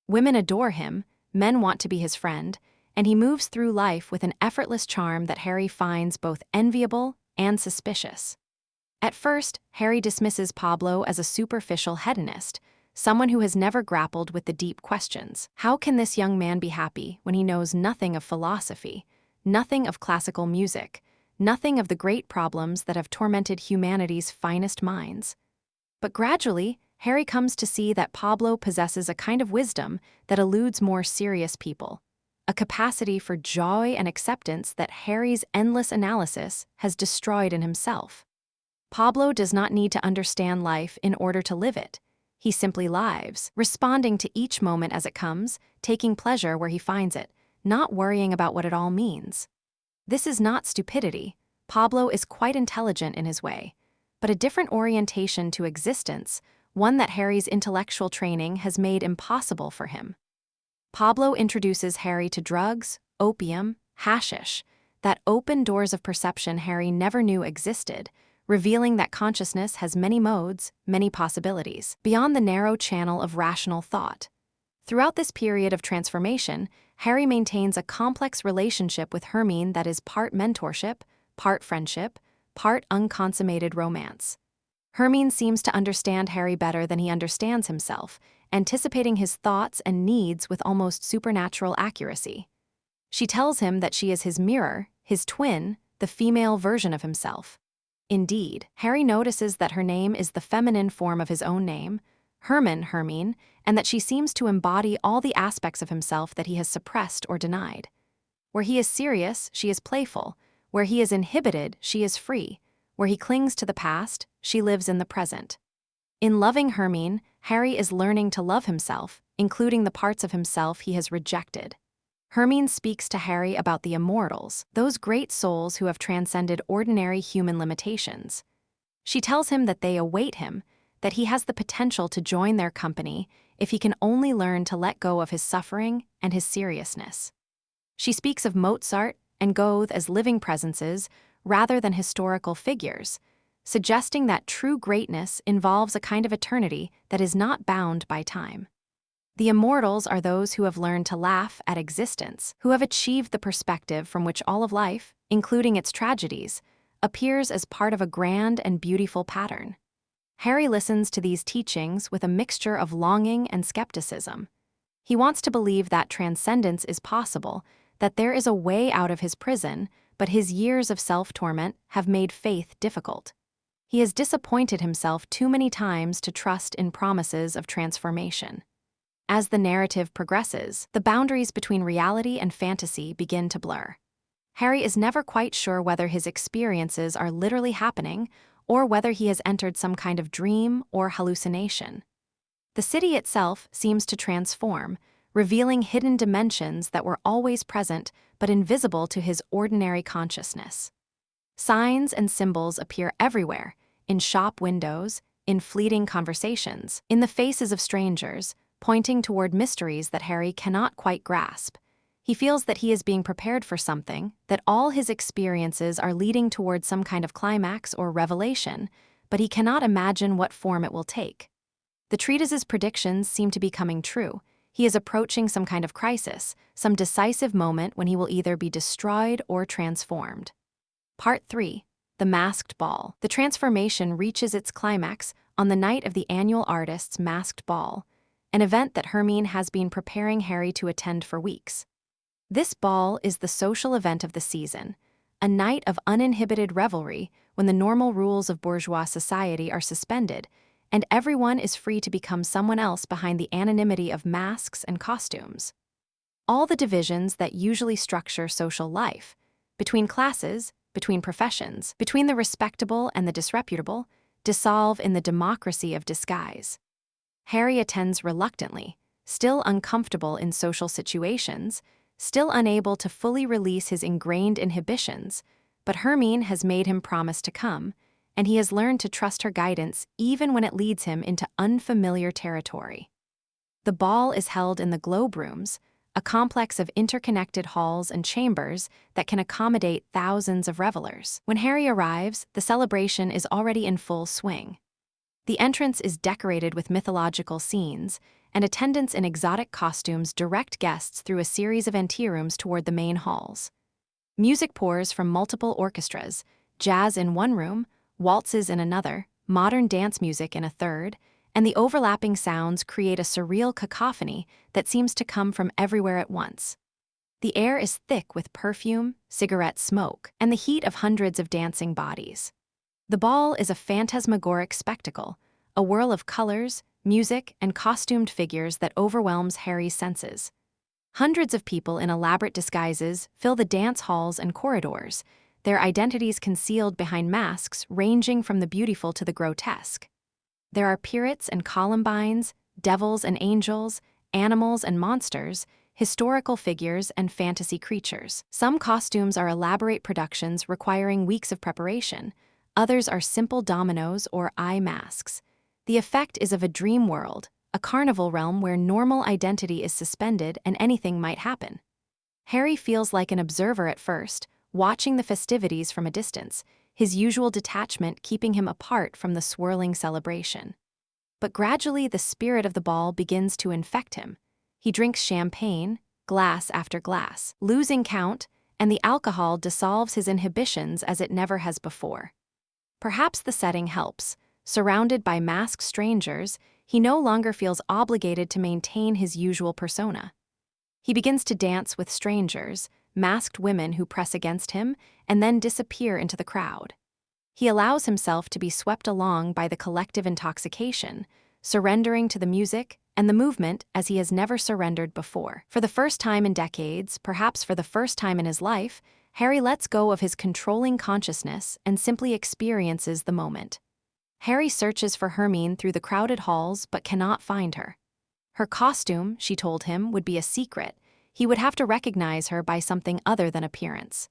Women adore him, men want to be his friend, and he moves through life with an effortless charm that Harry finds both enviable and suspicious. At first, Harry dismisses Pablo as a superficial hedonist, someone who has never grappled with the deep questions. How can this young man be happy when he knows nothing of philosophy, nothing of classical music, nothing of the great problems that have tormented humanity's finest minds? But gradually, Harry comes to see that Pablo possesses a kind of wisdom that eludes more serious people, a capacity for joy and acceptance that Harry's endless analysis has destroyed in himself. Pablo does not need to understand life in order to live it. He simply lives, responding to each moment as it comes, taking pleasure where he finds it, not worrying about what it all means. This is not stupidity. Pablo is quite intelligent in his way, but a different orientation to existence, one that Harry's intellectual training has made impossible for him. Pablo introduces Harry to drugs, opium, hashish, that open doors of perception Harry never knew existed, revealing that consciousness has many modes, many possibilities, beyond the narrow channel of rational thought. Throughout this period of transformation, Harry maintains a complex relationship with Herman that is part mentorship, part friendship, part unconsummated romance. Herman seems to understand Harry better than he understands himself, anticipating his thoughts and needs with almost supernatural accuracy. She tells him that she is his mirror, his twin, the female version of himself. Indeed, Harry notices that her name is the feminine form of his own name, Herman, and that she seems to embody all the aspects of himself that he has suppressed or denied. Where he is serious, she is playful. Where he is inhibited, she is free. Where he clings to the past, she lives in the present. In loving Herman, Harry is learning to love himself, including the parts of himself he has rejected. Herman speaks to Harry about the immortals, those great souls who have transcended ordinary human limitations. She tells him that they await him, that he has the potential to join their company if he can only learn to let go of his suffering and his seriousness. She speaks of Mozart and Goethe as living presences rather than historical figures, suggesting that true greatness involves a kind of eternity that is not bound by time. The immortals are those who have learned to laugh at existence, who have achieved the perspective from which all of life, including its tragedies, appears as part of a grand and beautiful pattern. Harry listens to these teachings with a mixture of longing and skepticism. He wants to believe that transcendence is possible, that there is a way out of his prison, but his years of self-torment have made faith difficult. He has disappointed himself too many times to trust in promises of transformation. As the narrative progresses, the boundaries between reality and fantasy begin to blur. Harry is never quite sure whether his experiences are literally happening or whether he has entered some kind of dream or hallucination. The city itself seems to transform, revealing hidden dimensions that were always present but invisible to his ordinary consciousness. Signs and symbols appear everywhere, in shop windows, in fleeting conversations, in the faces of strangers, pointing toward mysteries that Harry cannot quite grasp. He feels that he is being prepared for something, that all his experiences are leading toward some kind of climax or revelation, but he cannot imagine what form it will take. The treatise's predictions seem to be coming true. He is approaching some kind of crisis, some decisive moment when he will either be destroyed or transformed. Part 3. The Masked Ball. The transformation reaches its climax on the night of the annual artist's masked ball, an event that Herman has been preparing Harry to attend for weeks. This ball is the social event of the season, a night of uninhibited revelry when the normal rules of bourgeois society are suspended, and everyone is free to become someone else behind the anonymity of masks and costumes. All the divisions that usually structure social life, between classes, between professions, between the respectable and the disreputable, dissolve in the democracy of disguise. Harry attends reluctantly, still uncomfortable in social situations, still unable to fully release his ingrained inhibitions, but Herman has made him promise to come, and he has learned to trust her guidance even when it leads him into unfamiliar territory. The ball is held in the Globe Rooms, a complex of interconnected halls and chambers that can accommodate thousands of revelers. When Harry arrives, the celebration is already in full swing. The entrance is decorated with mythological scenes, and attendants in exotic costumes direct guests through a series of anterooms toward the main halls. Music pours from multiple orchestras, jazz in one room, waltzes in another, modern dance music in a third, and the overlapping sounds create a surreal cacophony that seems to come from everywhere at once. The air is thick with perfume, cigarette smoke, and the heat of hundreds of dancing bodies. The ball is a phantasmagoric spectacle, a whirl of colors, music, and costumed figures that overwhelms Harry's senses. Hundreds of people in elaborate disguises fill the dance halls and corridors, their identities concealed behind masks ranging from the beautiful to the grotesque. There are pirates and columbines, devils and angels, animals and monsters, historical figures and fantasy creatures. Some costumes are elaborate productions requiring weeks of preparation. Others are simple dominoes or eye masks. The effect is of a dream world, a carnival realm where normal identity is suspended and anything might happen. Harry feels like an observer at first, watching the festivities from a distance, his usual detachment keeping him apart from the swirling celebration. But gradually the spirit of the ball begins to infect him. He drinks champagne, glass after glass, losing count, and the alcohol dissolves his inhibitions as it never has before. Perhaps the setting helps. Surrounded by masked strangers, he no longer feels obligated to maintain his usual persona. He begins to dance with strangers, masked women who press against him and then disappear into the crowd. He allows himself to be swept along by the collective intoxication, surrendering to the music and the movement as he has never surrendered before. For the first time in decades, perhaps for the first time in his life, Harry lets go of his controlling consciousness and simply experiences the moment. Harry searches for Hermine through the crowded halls but cannot find her. Her costume, she told him, would be a secret. He would have to recognize her by something other than appearance.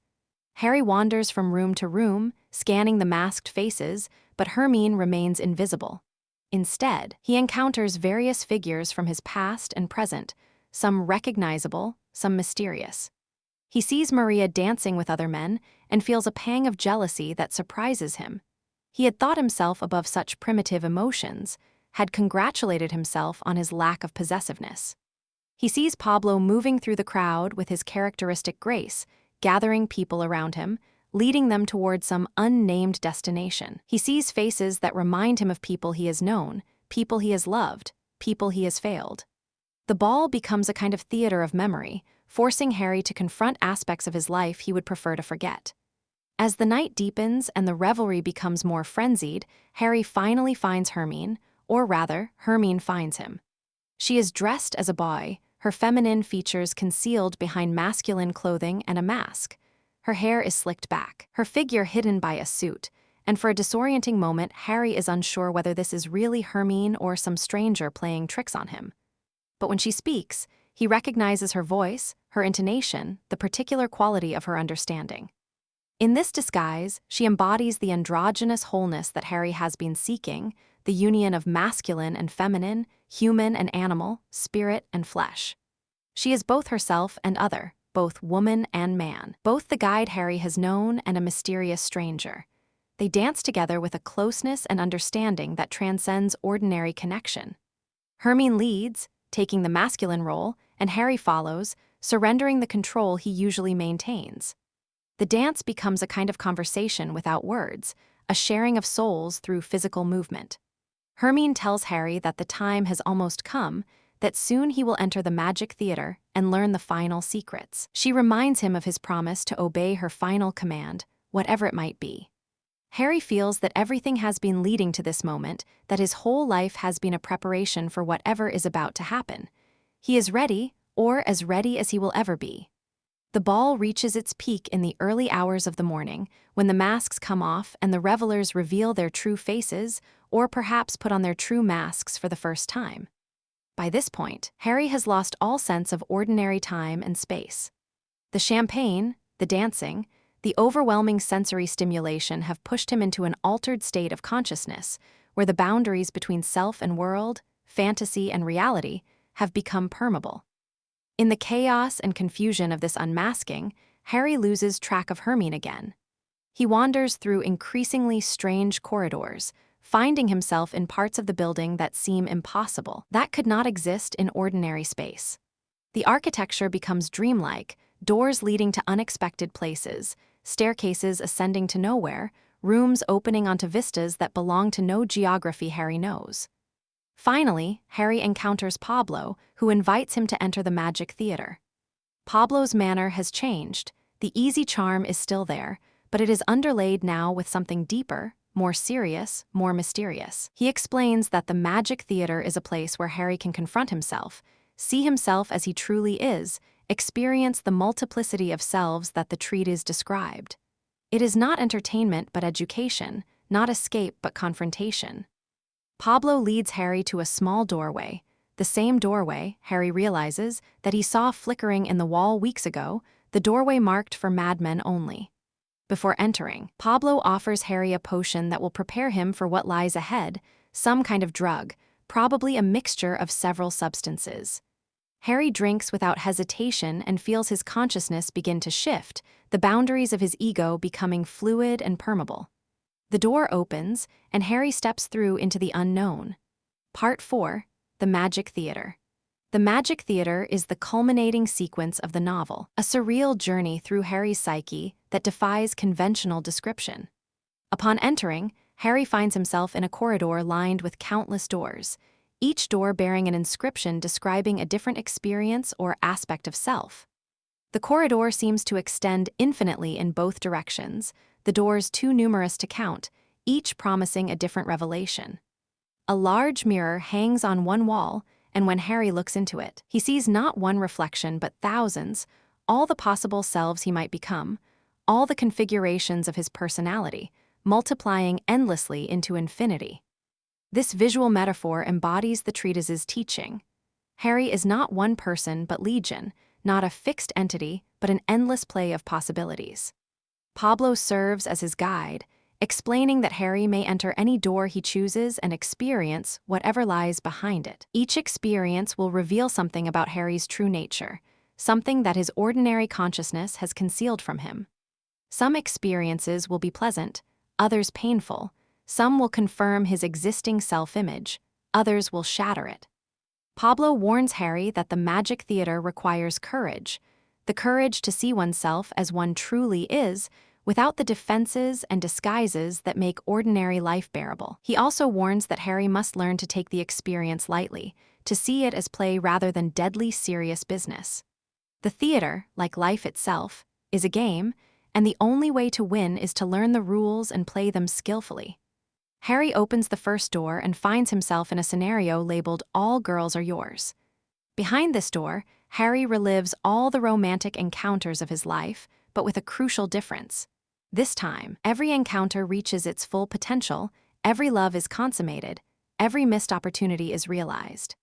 Harry wanders from room to room, scanning the masked faces, but Hermine remains invisible. Instead, he encounters various figures from his past and present, some recognizable, some mysterious. He sees Maria dancing with other men and feels a pang of jealousy that surprises him. He had thought himself above such primitive emotions, had congratulated himself on his lack of possessiveness. He sees Pablo moving through the crowd with his characteristic grace, gathering people around him, leading them toward some unnamed destination. He sees faces that remind him of people he has known, people he has loved, people he has failed. The ball becomes a kind of theater of memory, forcing Harry to confront aspects of his life he would prefer to forget. As the night deepens and the revelry becomes more frenzied, Harry finally finds Hermine, or rather, Hermine finds him. She is dressed as a boy, her feminine features concealed behind masculine clothing and a mask. Her hair is slicked back, her figure hidden by a suit, and for a disorienting moment, Harry is unsure whether this is really Hermine or some stranger playing tricks on him. But when she speaks, he recognizes her voice, her intonation, the particular quality of her understanding. In this disguise, she embodies the androgynous wholeness that Harry has been seeking, the union of masculine and feminine, human and animal, spirit and flesh. She is both herself and other, both woman and man, both the guide Harry has known and a mysterious stranger. They dance together with a closeness and understanding that transcends ordinary connection. Hermine leads, taking the masculine role, and Harry follows, surrendering the control he usually maintains. The dance becomes a kind of conversation without words, a sharing of souls through physical movement. Hermine tells Harry that the time has almost come, that soon he will enter the magic theater and learn the final secrets. She reminds him of his promise to obey her final command, whatever it might be. Harry feels that everything has been leading to this moment, that his whole life has been a preparation for whatever is about to happen. He is ready, or as ready as he will ever be. The ball reaches its peak in the early hours of the morning, when the masks come off and the revelers reveal their true faces, or perhaps put on their true masks for the first time. By this point, Harry has lost all sense of ordinary time and space. The champagne, the dancing, the overwhelming sensory stimulation have pushed him into an altered state of consciousness, where the boundaries between self and world, fantasy and reality, have become permeable. In the chaos and confusion of this unmasking, Harry loses track of Hermine again. He wanders through increasingly strange corridors, finding himself in parts of the building that seem impossible, that could not exist in ordinary space. The architecture becomes dreamlike, doors leading to unexpected places, staircases ascending to nowhere, rooms opening onto vistas that belong to no geography Harry knows. Finally, Harry encounters Pablo, who invites him to enter the magic theater. Pablo's manner has changed, the easy charm is still there, but it is underlaid now with something deeper, more serious, more mysterious. He explains that the magic theater is a place where Harry can confront himself, see himself as he truly is, experience the multiplicity of selves that the treatise described. It is not entertainment but education, not escape but confrontation. Pablo leads Harry to a small doorway, the same doorway, Harry realizes, that he saw flickering in the wall weeks ago, the doorway marked for madmen only. Before entering, Pablo offers Harry a potion that will prepare him for what lies ahead, some kind of drug, probably a mixture of several substances. Harry drinks without hesitation and feels his consciousness begin to shift, the boundaries of his ego becoming fluid and permeable. The door opens, and Harry steps through into the unknown. Part 4. The Magic Theater. The Magic Theater is the culminating sequence of the novel, a surreal journey through Harry's psyche that defies conventional description. Upon entering, Harry finds himself in a corridor lined with countless doors, each door bearing an inscription describing a different experience or aspect of self. The corridor seems to extend infinitely in both directions, the doors too numerous to count, each promising a different revelation. A large mirror hangs on one wall, and when Harry looks into it, he sees not one reflection but thousands, all the possible selves he might become, all the configurations of his personality, multiplying endlessly into infinity. This visual metaphor embodies the treatise's teaching. Harry is not one person but legion, not a fixed entity but an endless play of possibilities. Pablo serves as his guide, explaining that Harry may enter any door he chooses and experience whatever lies behind it. Each experience will reveal something about Harry's true nature, something that his ordinary consciousness has concealed from him. Some experiences will be pleasant, others painful, some will confirm his existing self-image, others will shatter it. Pablo warns Harry that the magic theater requires courage, the courage to see oneself as one truly is, without the defenses and disguises that make ordinary life bearable. He also warns that Harry must learn to take the experience lightly, to see it as play rather than deadly serious business. The theater, like life itself, is a game, and the only way to win is to learn the rules and play them skillfully. Harry opens the first door and finds himself in a scenario labeled "All Girls Are Yours." Behind this door, Harry relives all the romantic encounters of his life, but with a crucial difference. This time, every encounter reaches its full potential, every love is consummated, every missed opportunity is realized.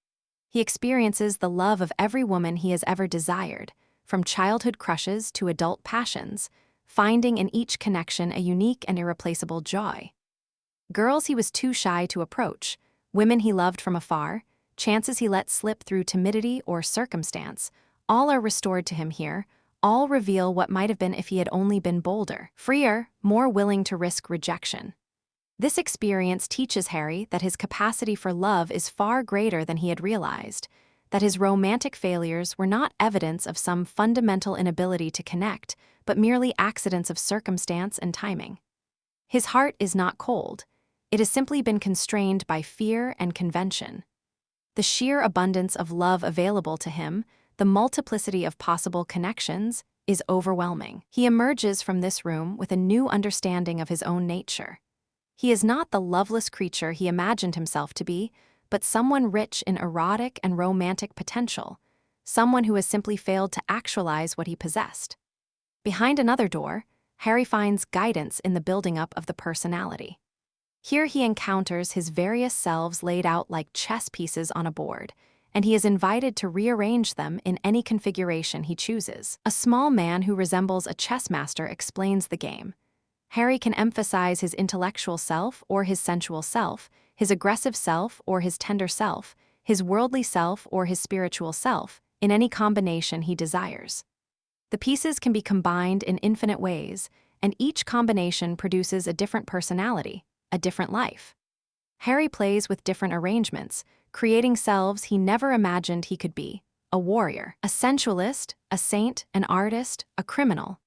He experiences the love of every woman he has ever desired, from childhood crushes to adult passions, finding in each connection a unique and irreplaceable joy. Girls he was too shy to approach, women he loved from afar, chances he let slip through timidity or circumstance, all are restored to him here, all reveal what might have been if he had only been bolder, freer, more willing to risk rejection. This experience teaches Harry that his capacity for love is far greater than he had realized, that his romantic failures were not evidence of some fundamental inability to connect, but merely accidents of circumstance and timing. His heart is not cold. It has simply been constrained by fear and convention. The sheer abundance of love available to him, the multiplicity of possible connections, is overwhelming. He emerges from this room with a new understanding of his own nature. He is not the loveless creature he imagined himself to be, but someone rich in erotic and romantic potential, someone who has simply failed to actualize what he possessed. Behind another door, Harry finds guidance in the building up of the personality. Here he encounters his various selves laid out like chess pieces on a board, and he is invited to rearrange them in any configuration he chooses. A small man who resembles a chess master explains the game. Harry can emphasize his intellectual self or his sensual self, his aggressive self or his tender self, his worldly self or his spiritual self, in any combination he desires. The pieces can be combined in infinite ways, and each combination produces a different personality, a different life. Harry plays with different arrangements, creating selves he never imagined he could be: a warrior, a sensualist, a saint, an artist, a criminal.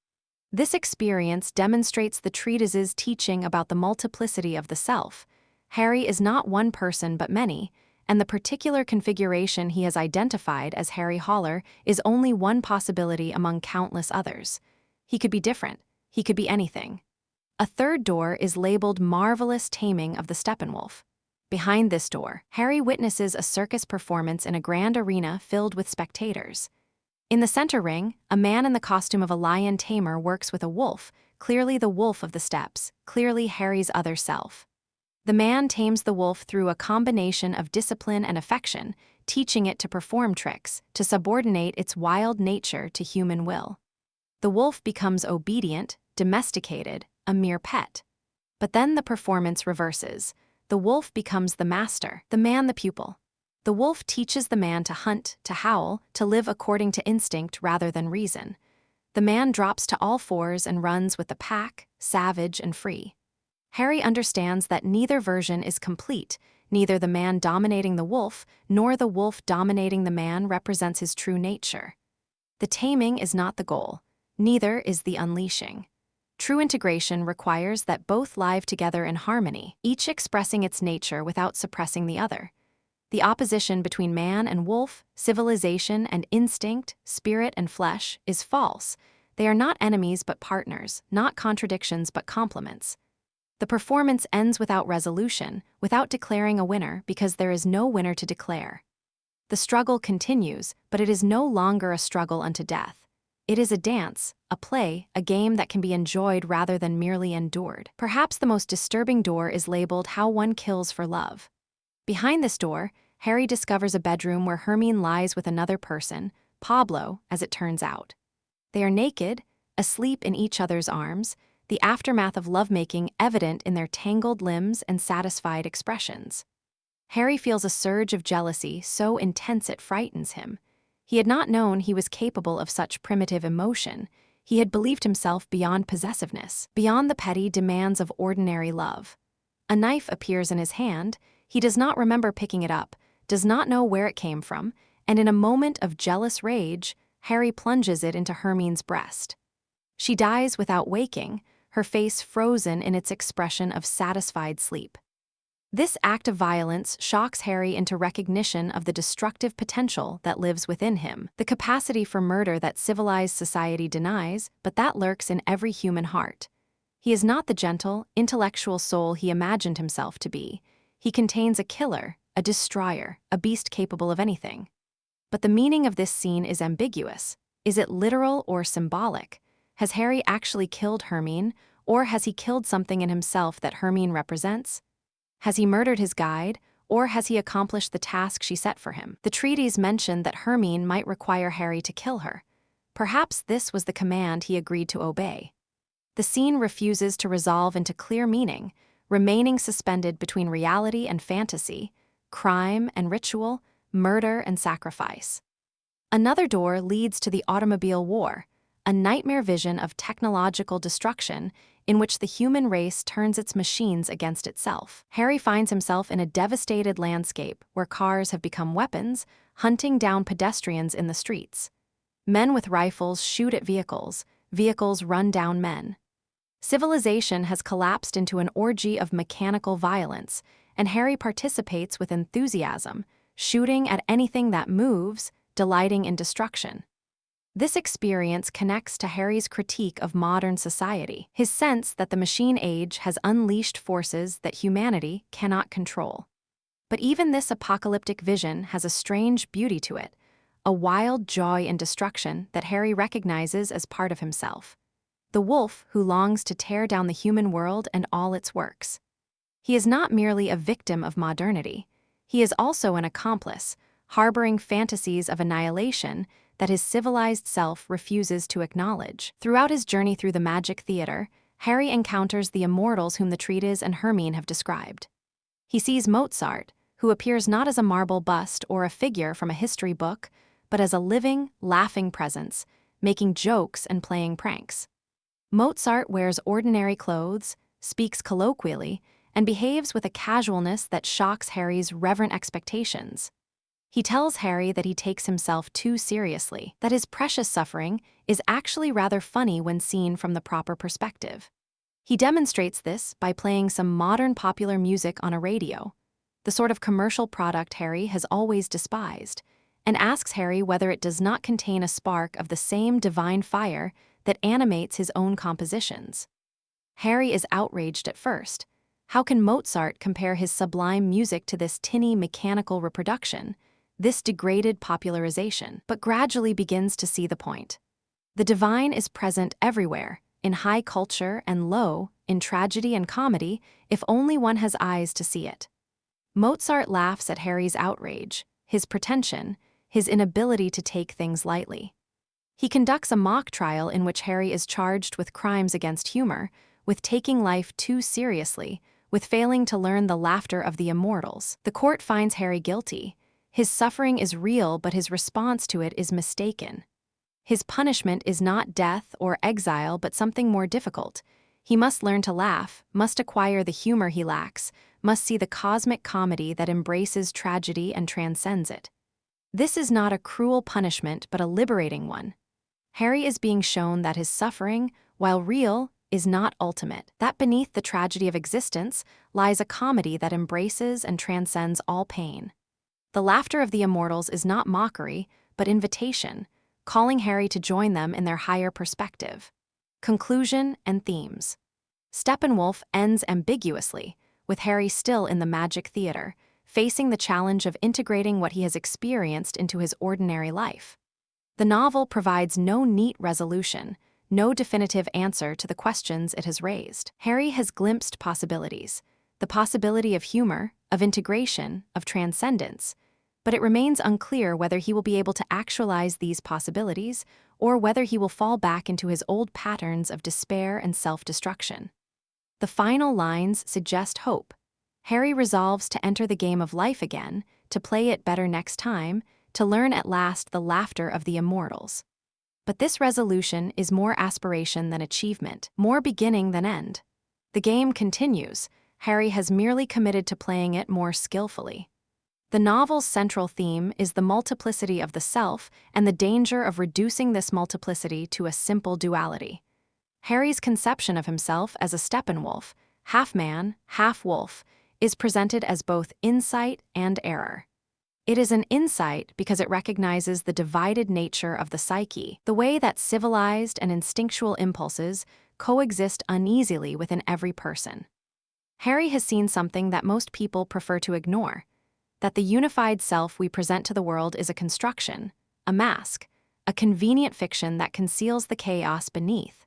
This experience demonstrates the treatise's teaching about the multiplicity of the self. Harry is not one person but many, and the particular configuration he has identified as Harry Haller is only one possibility among countless others. He could be different. He could be anything. A third door is labeled "Marvelous Taming of the Steppenwolf." Behind this door, Harry witnesses a circus performance in a grand arena filled with spectators. In the center ring, a man in the costume of a lion tamer works with a wolf, clearly the wolf of the steppes, clearly Harry's other self. The man tames the wolf through a combination of discipline and affection, teaching it to perform tricks, to subordinate its wild nature to human will. The wolf becomes obedient, domesticated, a mere pet. But then the performance reverses. The wolf becomes the master, the man the pupil. The wolf teaches the man to hunt, to howl, to live according to instinct rather than reason. The man drops to all fours and runs with the pack, savage and free. Harry understands that neither version is complete. Neither the man dominating the wolf nor the wolf dominating the man represents his true nature. The taming is not the goal. Neither is the unleashing. True integration requires that both live together in harmony, each expressing its nature without suppressing the other. The opposition between man and wolf, civilization and instinct, spirit and flesh, is false. They are not enemies but partners, not contradictions but complements. The performance ends without resolution, without declaring a winner, because there is no winner to declare. The struggle continues, but it is no longer a struggle unto death. It is a dance, a play, a game that can be enjoyed rather than merely endured. Perhaps the most disturbing door is labeled "How One Kills for Love." Behind this door, Harry discovers a bedroom where Herman lies with another person, Pablo, as it turns out. They are naked, asleep in each other's arms, the aftermath of lovemaking evident in their tangled limbs and satisfied expressions. Harry feels a surge of jealousy so intense it frightens him. He had not known he was capable of such primitive emotion. He had believed himself beyond possessiveness, beyond the petty demands of ordinary love. A knife appears in his hand. He does not remember picking it up, does not know where it came from, and in a moment of jealous rage, Harry plunges it into Hermione's breast. She dies without waking, her face frozen in its expression of satisfied sleep. This act of violence shocks Harry into recognition of the destructive potential that lives within him, the capacity for murder that civilized society denies, but that lurks in every human heart. He is not the gentle, intellectual soul he imagined himself to be. He contains a killer, a destroyer, a beast capable of anything. But the meaning of this scene is ambiguous. Is it literal or symbolic? Has Harry actually killed Hermine, or has he killed something in himself that Hermine represents? Has he murdered his guide, or has he accomplished the task she set for him? The treaties mention that Hermine might require Harry to kill her. Perhaps this was the command he agreed to obey. The scene refuses to resolve into clear meaning, remaining suspended between reality and fantasy, crime and ritual, murder and sacrifice. Another door leads to the automobile war, a nightmare vision of technological destruction in which the human race turns its machines against itself. Harry finds himself in a devastated landscape where cars have become weapons, hunting down pedestrians in the streets. Men with rifles shoot at vehicles, vehicles run down men. Civilization has collapsed into an orgy of mechanical violence, and Harry participates with enthusiasm, shooting at anything that moves, delighting in destruction. This experience connects to Harry's critique of modern society, his sense that the machine age has unleashed forces that humanity cannot control. But even this apocalyptic vision has a strange beauty to it, a wild joy in destruction that Harry recognizes as part of himself. The wolf who longs to tear down the human world and all its works. He is not merely a victim of modernity. He is also an accomplice, harboring fantasies of annihilation that his civilized self refuses to acknowledge. Throughout his journey through the magic theater, Harry encounters the immortals whom the treatise and Hermine have described. He sees Mozart, who appears not as a marble bust or a figure from a history book, but as a living, laughing presence, making jokes and playing pranks. Mozart wears ordinary clothes, speaks colloquially, and behaves with a casualness that shocks Harry's reverent expectations. He tells Harry that he takes himself too seriously, that his precious suffering is actually rather funny when seen from the proper perspective. He demonstrates this by playing some modern popular music on a radio, the sort of commercial product Harry has always despised, and asks Harry whether it does not contain a spark of the same divine fire that animates his own compositions. Harry is outraged at first. How can Mozart compare his sublime music to this tinny mechanical reproduction, this degraded popularization, but gradually begins to see the point. The divine is present everywhere, in high culture and low, in tragedy and comedy, if only one has eyes to see it. Mozart laughs at Harry's outrage, his pretension, his inability to take things lightly. He conducts a mock trial in which Harry is charged with crimes against humor, with taking life too seriously, with failing to learn the laughter of the immortals. The court finds Harry guilty. His suffering is real, but his response to it is mistaken. His punishment is not death or exile, but something more difficult. He must learn to laugh, must acquire the humor he lacks, must see the cosmic comedy that embraces tragedy and transcends it. This is not a cruel punishment, but a liberating one. Harry is being shown that his suffering, while real, is not ultimate, that beneath the tragedy of existence lies a comedy that embraces and transcends all pain. The laughter of the immortals is not mockery, but invitation, calling Harry to join them in their higher perspective. Conclusion and themes. Steppenwolf ends ambiguously, with Harry still in the magic theater, facing the challenge of integrating what he has experienced into his ordinary life. The novel provides no neat resolution, no definitive answer to the questions it has raised. Harry has glimpsed possibilities, the possibility of humor, of integration, of transcendence, but it remains unclear whether he will be able to actualize these possibilities or whether he will fall back into his old patterns of despair and self-destruction. The final lines suggest hope. Harry resolves to enter the game of life again, to play it better next time, to learn at last the laughter of the immortals. But this resolution is more aspiration than achievement, more beginning than end. The game continues. Harry has merely committed to playing it more skillfully. The novel's central theme is the multiplicity of the self and the danger of reducing this multiplicity to a simple duality. Harry's conception of himself as a Steppenwolf, half man, half wolf, is presented as both insight and error. It is an insight because it recognizes the divided nature of the psyche, the way that civilized and instinctual impulses coexist uneasily within every person. Harry has seen something that most people prefer to ignore, that the unified self we present to the world is a construction, a mask, a convenient fiction that conceals the chaos beneath.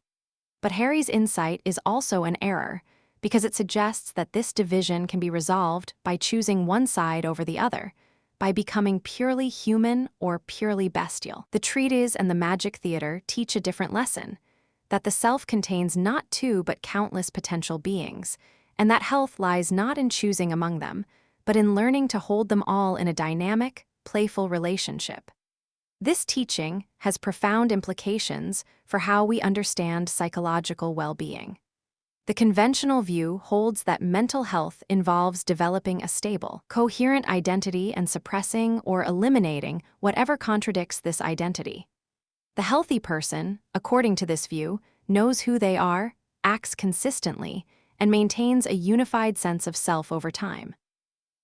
But Harry's insight is also an error, because it suggests that this division can be resolved by choosing one side over the other, by becoming purely human or purely bestial. The treatise and the magic theater teach a different lesson, that the self contains not two but countless potential beings, and that health lies not in choosing among them, but in learning to hold them all in a dynamic, playful relationship. This teaching has profound implications for how we understand psychological well-being. The conventional view holds that mental health involves developing a stable, coherent identity and suppressing or eliminating whatever contradicts this identity. The healthy person, according to this view, knows who they are, acts consistently, and maintains a unified sense of self over time.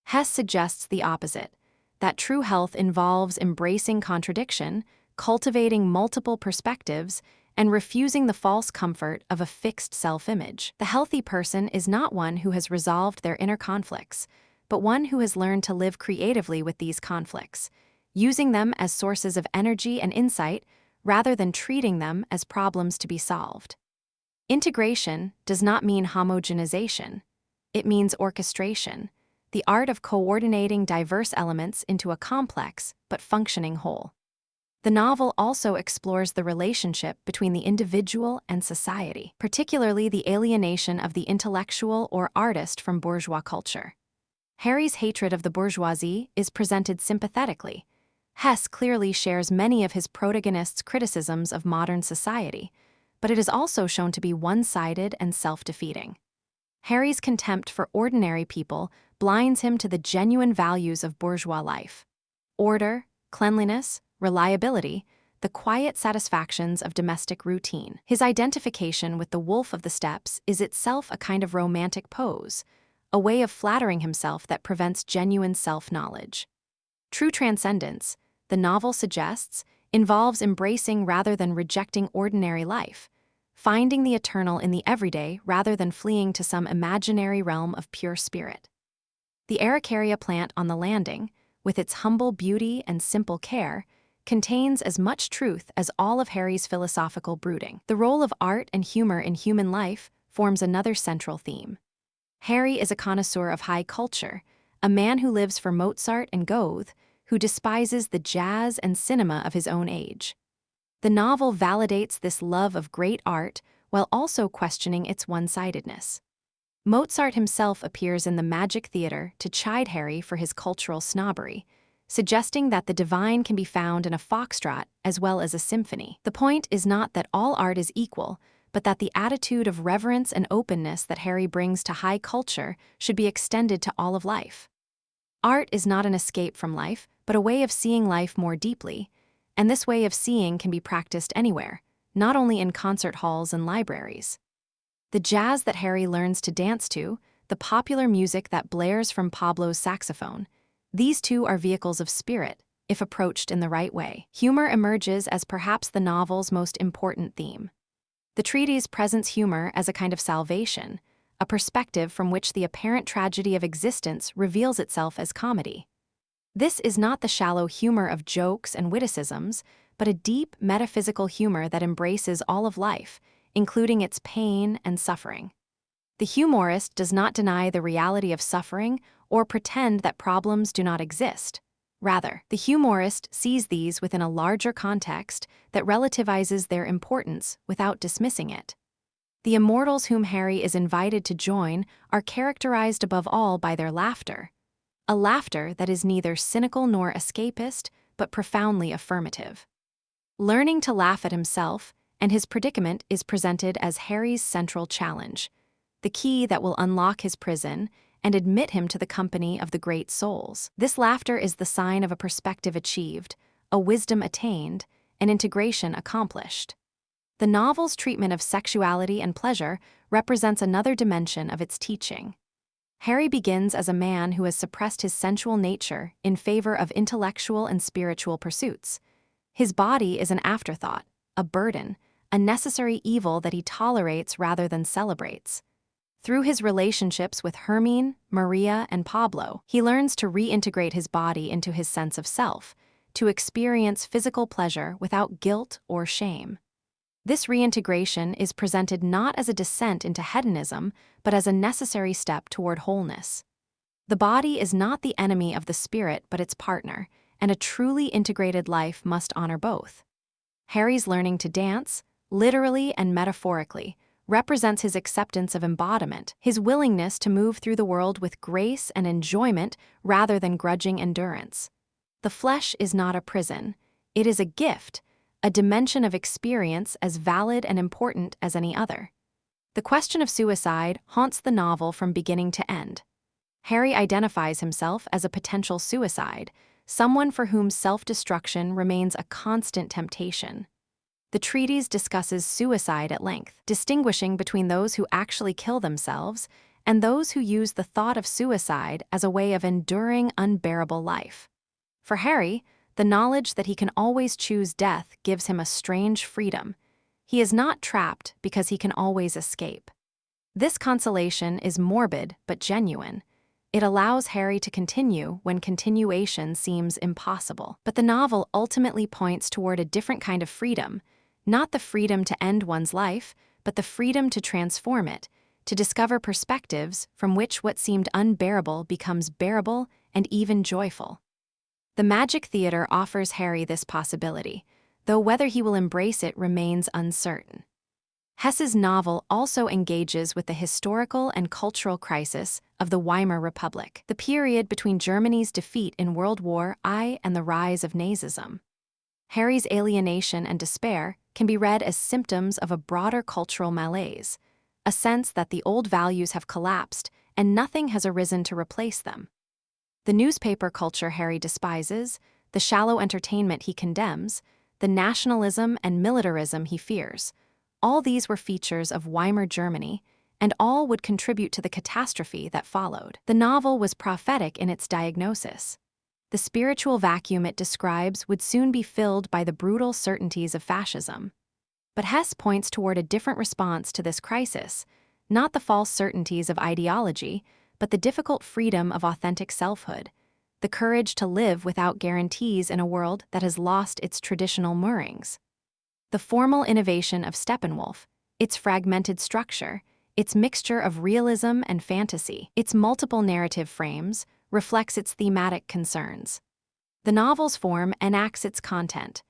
Hesse suggests the opposite, that true health involves embracing contradiction, cultivating multiple perspectives, and refusing the false comfort of a fixed self-image. The healthy person is not one who has resolved their inner conflicts, but one who has learned to live creatively with these conflicts, using them as sources of energy and insight rather than treating them as problems to be solved. Integration does not mean homogenization. It means orchestration, the art of coordinating diverse elements into a complex but functioning whole. The novel also explores the relationship between the individual and society, particularly the alienation of the intellectual or artist from bourgeois culture. Harry's hatred of the bourgeoisie is presented sympathetically. Hesse clearly shares many of his protagonist's criticisms of modern society, but it is also shown to be one-sided and self-defeating. Harry's contempt for ordinary people blinds him to the genuine values of bourgeois life: order, cleanliness, reliability, the quiet satisfactions of domestic routine. His identification with the wolf of the steppes is itself a kind of romantic pose, a way of flattering himself that prevents genuine self-knowledge. True transcendence, the novel suggests, involves embracing rather than rejecting ordinary life, finding the eternal in the everyday rather than fleeing to some imaginary realm of pure spirit. The Araucaria plant on the landing, with its humble beauty and simple care, contains as much truth as all of Harry's philosophical brooding. The role of art and humor in human life forms another central theme. Harry is a connoisseur of high culture, a man who lives for Mozart and Goethe, who despises the jazz and cinema of his own age. The novel validates this love of great art while also questioning its one-sidedness. Mozart himself appears in the Magic Theater to chide Harry for his cultural snobbery, suggesting that the divine can be found in a foxtrot as well as a symphony. The point is not that all art is equal, but that the attitude of reverence and openness that Harry brings to high culture should be extended to all of life. Art is not an escape from life, but a way of seeing life more deeply, and this way of seeing can be practiced anywhere, not only in concert halls and libraries. The jazz that Harry learns to dance to, the popular music that blares from Pablo's saxophone, these two are vehicles of spirit, if approached in the right way. Humor emerges as perhaps the novel's most important theme. The treatise presents humor as a kind of salvation, a perspective from which the apparent tragedy of existence reveals itself as comedy. This is not the shallow humor of jokes and witticisms, but a deep metaphysical humor that embraces all of life, including its pain and suffering. The humorist does not deny the reality of suffering or pretend that problems do not exist. Rather, the humorist sees these within a larger context that relativizes their importance without dismissing it. The immortals whom Harry is invited to join are characterized above all by their laughter, a laughter that is neither cynical nor escapist, but profoundly affirmative. Learning to laugh at himself and his predicament is presented as Harry's central challenge, the key that will unlock his prison and admit him to the company of the great souls. This laughter is the sign of a perspective achieved, a wisdom attained, an integration accomplished. The novel's treatment of sexuality and pleasure represents another dimension of its teaching. Harry begins as a man who has suppressed his sensual nature in favor of intellectual and spiritual pursuits. His body is an afterthought, a burden, a necessary evil that he tolerates rather than celebrates. Through his relationships with Hermine, Maria, and Pablo, he learns to reintegrate his body into his sense of self, to experience physical pleasure without guilt or shame. This reintegration is presented not as a descent into hedonism, but as a necessary step toward wholeness. The body is not the enemy of the spirit but its partner, and a truly integrated life must honor both. Harry's learning to dance, literally and metaphorically, represents his acceptance of embodiment, his willingness to move through the world with grace and enjoyment rather than grudging endurance. The flesh is not a prison. It is a gift, a dimension of experience as valid and important as any other. The question of suicide haunts the novel from beginning to end. Harry identifies himself as a potential suicide, someone for whom self-destruction remains a constant temptation. The treatise discusses suicide at length, distinguishing between those who actually kill themselves and those who use the thought of suicide as a way of enduring unbearable life. For Harry, the knowledge that he can always choose death gives him a strange freedom. He is not trapped because he can always escape. This consolation is morbid but genuine. It allows Harry to continue when continuation seems impossible. But the novel ultimately points toward a different kind of freedom, not the freedom to end one's life, but the freedom to transform it, to discover perspectives from which what seemed unbearable becomes bearable and even joyful. The Magic Theater offers Harry this possibility, though whether he will embrace it remains uncertain. Hesse's novel also engages with the historical and cultural crisis of the Weimar Republic, the period between Germany's defeat in World War I and the rise of Nazism. Harry's alienation and despair can be read as symptoms of a broader cultural malaise, a sense that the old values have collapsed and nothing has arisen to replace them. The newspaper culture Harry despises, the shallow entertainment he condemns, the nationalism and militarism he fears, all these were features of Weimar Germany, and all would contribute to the catastrophe that followed. The novel was prophetic in its diagnosis. The spiritual vacuum it describes would soon be filled by the brutal certainties of fascism. But Hesse points toward a different response to this crisis, not the false certainties of ideology, but the difficult freedom of authentic selfhood, the courage to live without guarantees in a world that has lost its traditional moorings. The formal innovation of Steppenwolf, its fragmented structure, its mixture of realism and fantasy, its multiple narrative frames, reflects its thematic concerns. The novel's form enacts its content.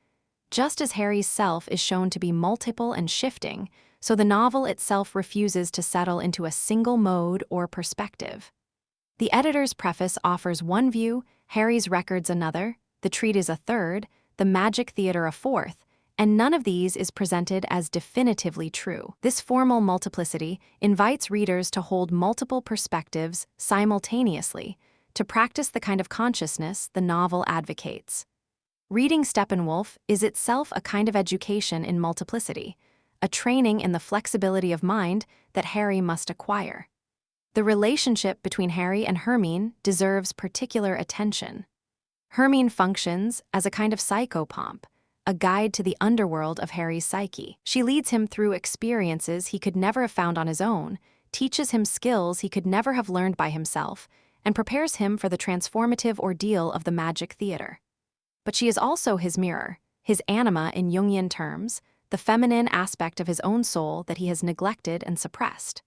Just as Harry's self is shown to be multiple and shifting, so the novel itself refuses to settle into a single mode or perspective. The editor's preface offers one view, Harry's records another, the treatise a third, the Magic Theater a fourth, and none of these is presented as definitively true. This formal multiplicity invites readers to hold multiple perspectives simultaneously, to practice the kind of consciousness the novel advocates. Reading Steppenwolf is itself a kind of education in multiplicity, a training in the flexibility of mind that Harry must acquire. The relationship between Harry and Hermine deserves particular attention. Hermine functions as a kind of psychopomp, a guide to the underworld of Harry's psyche. She leads him through experiences he could never have found on his own, teaches him skills he could never have learned by himself, and prepares him for the transformative ordeal of the Magic Theater. But she is also his mirror, his anima in Jungian terms, the feminine aspect of his own soul that he has neglected and suppressed.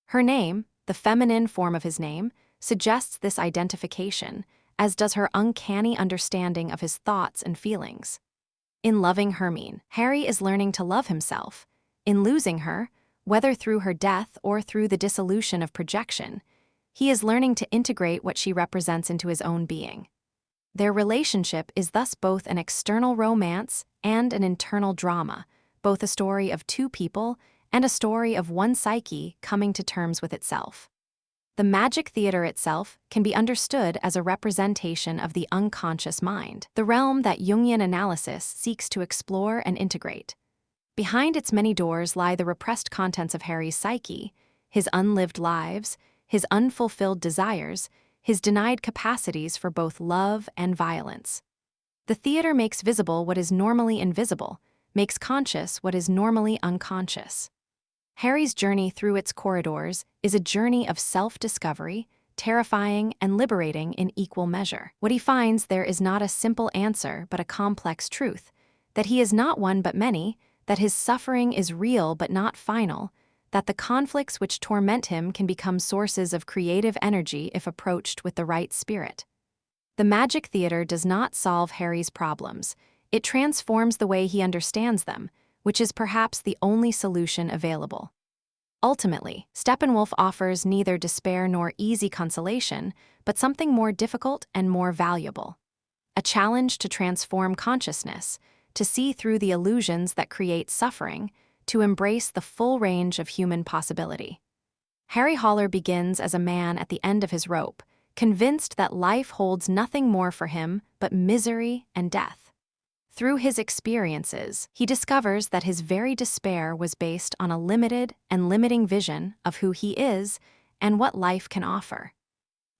Her name, the feminine form of his name, suggests this identification, as does her uncanny understanding of his thoughts and feelings. In loving Hermine, Harry is learning to love himself. In losing her, whether through her death or through the dissolution of projection, he is learning to integrate what she represents into his own being. Their relationship is thus both an external romance and an internal drama, both a story of two people and a story of one psyche coming to terms with itself. The Magic Theater itself can be understood as a representation of the unconscious mind, the realm that Jungian analysis seeks to explore and integrate. Behind its many doors lie the repressed contents of Harry's psyche, his unlived lives, his unfulfilled desires, his denied capacities for both love and violence. The theater makes visible what is normally invisible, makes conscious what is normally unconscious. Harry's journey through its corridors is a journey of self-discovery, terrifying and liberating in equal measure. What he finds there is not a simple answer but a complex truth, that he is not one but many, that his suffering is real but not final, that the conflicts which torment him can become sources of creative energy if approached with the right spirit. The magic theater does not solve Harry's problems. It transforms the way he understands them, which is perhaps the only solution available. Ultimately, Steppenwolf offers neither despair nor easy consolation, but something more difficult and more valuable. A challenge to transform consciousness, to see through the illusions that create suffering, to embrace the full range of human possibility. Harry Haller begins as a man at the end of his rope, convinced that life holds nothing more for him but misery and death. Through his experiences, he discovers that his very despair was based on a limited and limiting vision of who he is and what life can offer.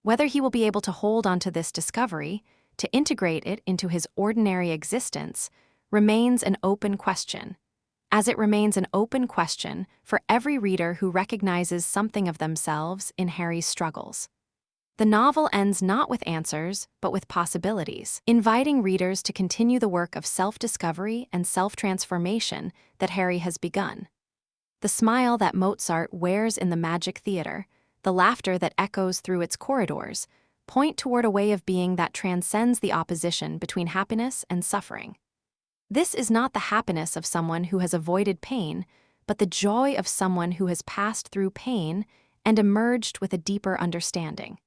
Whether he will be able to hold onto this discovery, to integrate it into his ordinary existence, remains an open question, as it remains an open question for every reader who recognizes something of themselves in Harry's struggles. The novel ends not with answers, but with possibilities, inviting readers to continue the work of self-discovery and self-transformation that Harry has begun. The smile that Mozart wears in the magic theater, the laughter that echoes through its corridors, point toward a way of being that transcends the opposition between happiness and suffering. This is not the happiness of someone who has avoided pain, but the joy of someone who has passed through pain and emerged with a deeper understanding.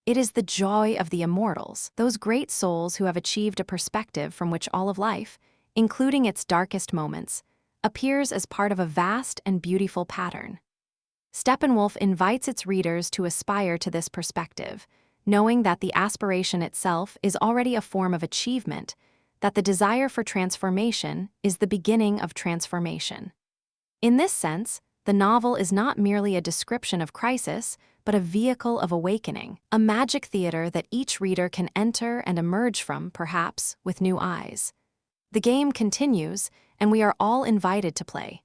It is the joy of the immortals, those great souls who have achieved a perspective from which all of life, including its darkest moments, appears as part of a vast and beautiful pattern. Steppenwolf invites its readers to aspire to this perspective, knowing that the aspiration itself is already a form of achievement, that the desire for transformation is the beginning of transformation. In this sense, the novel is not merely a description of crisis, but a vehicle of awakening, a magic theater that each reader can enter and emerge from, perhaps, with new eyes. The game continues, and we are all invited to play.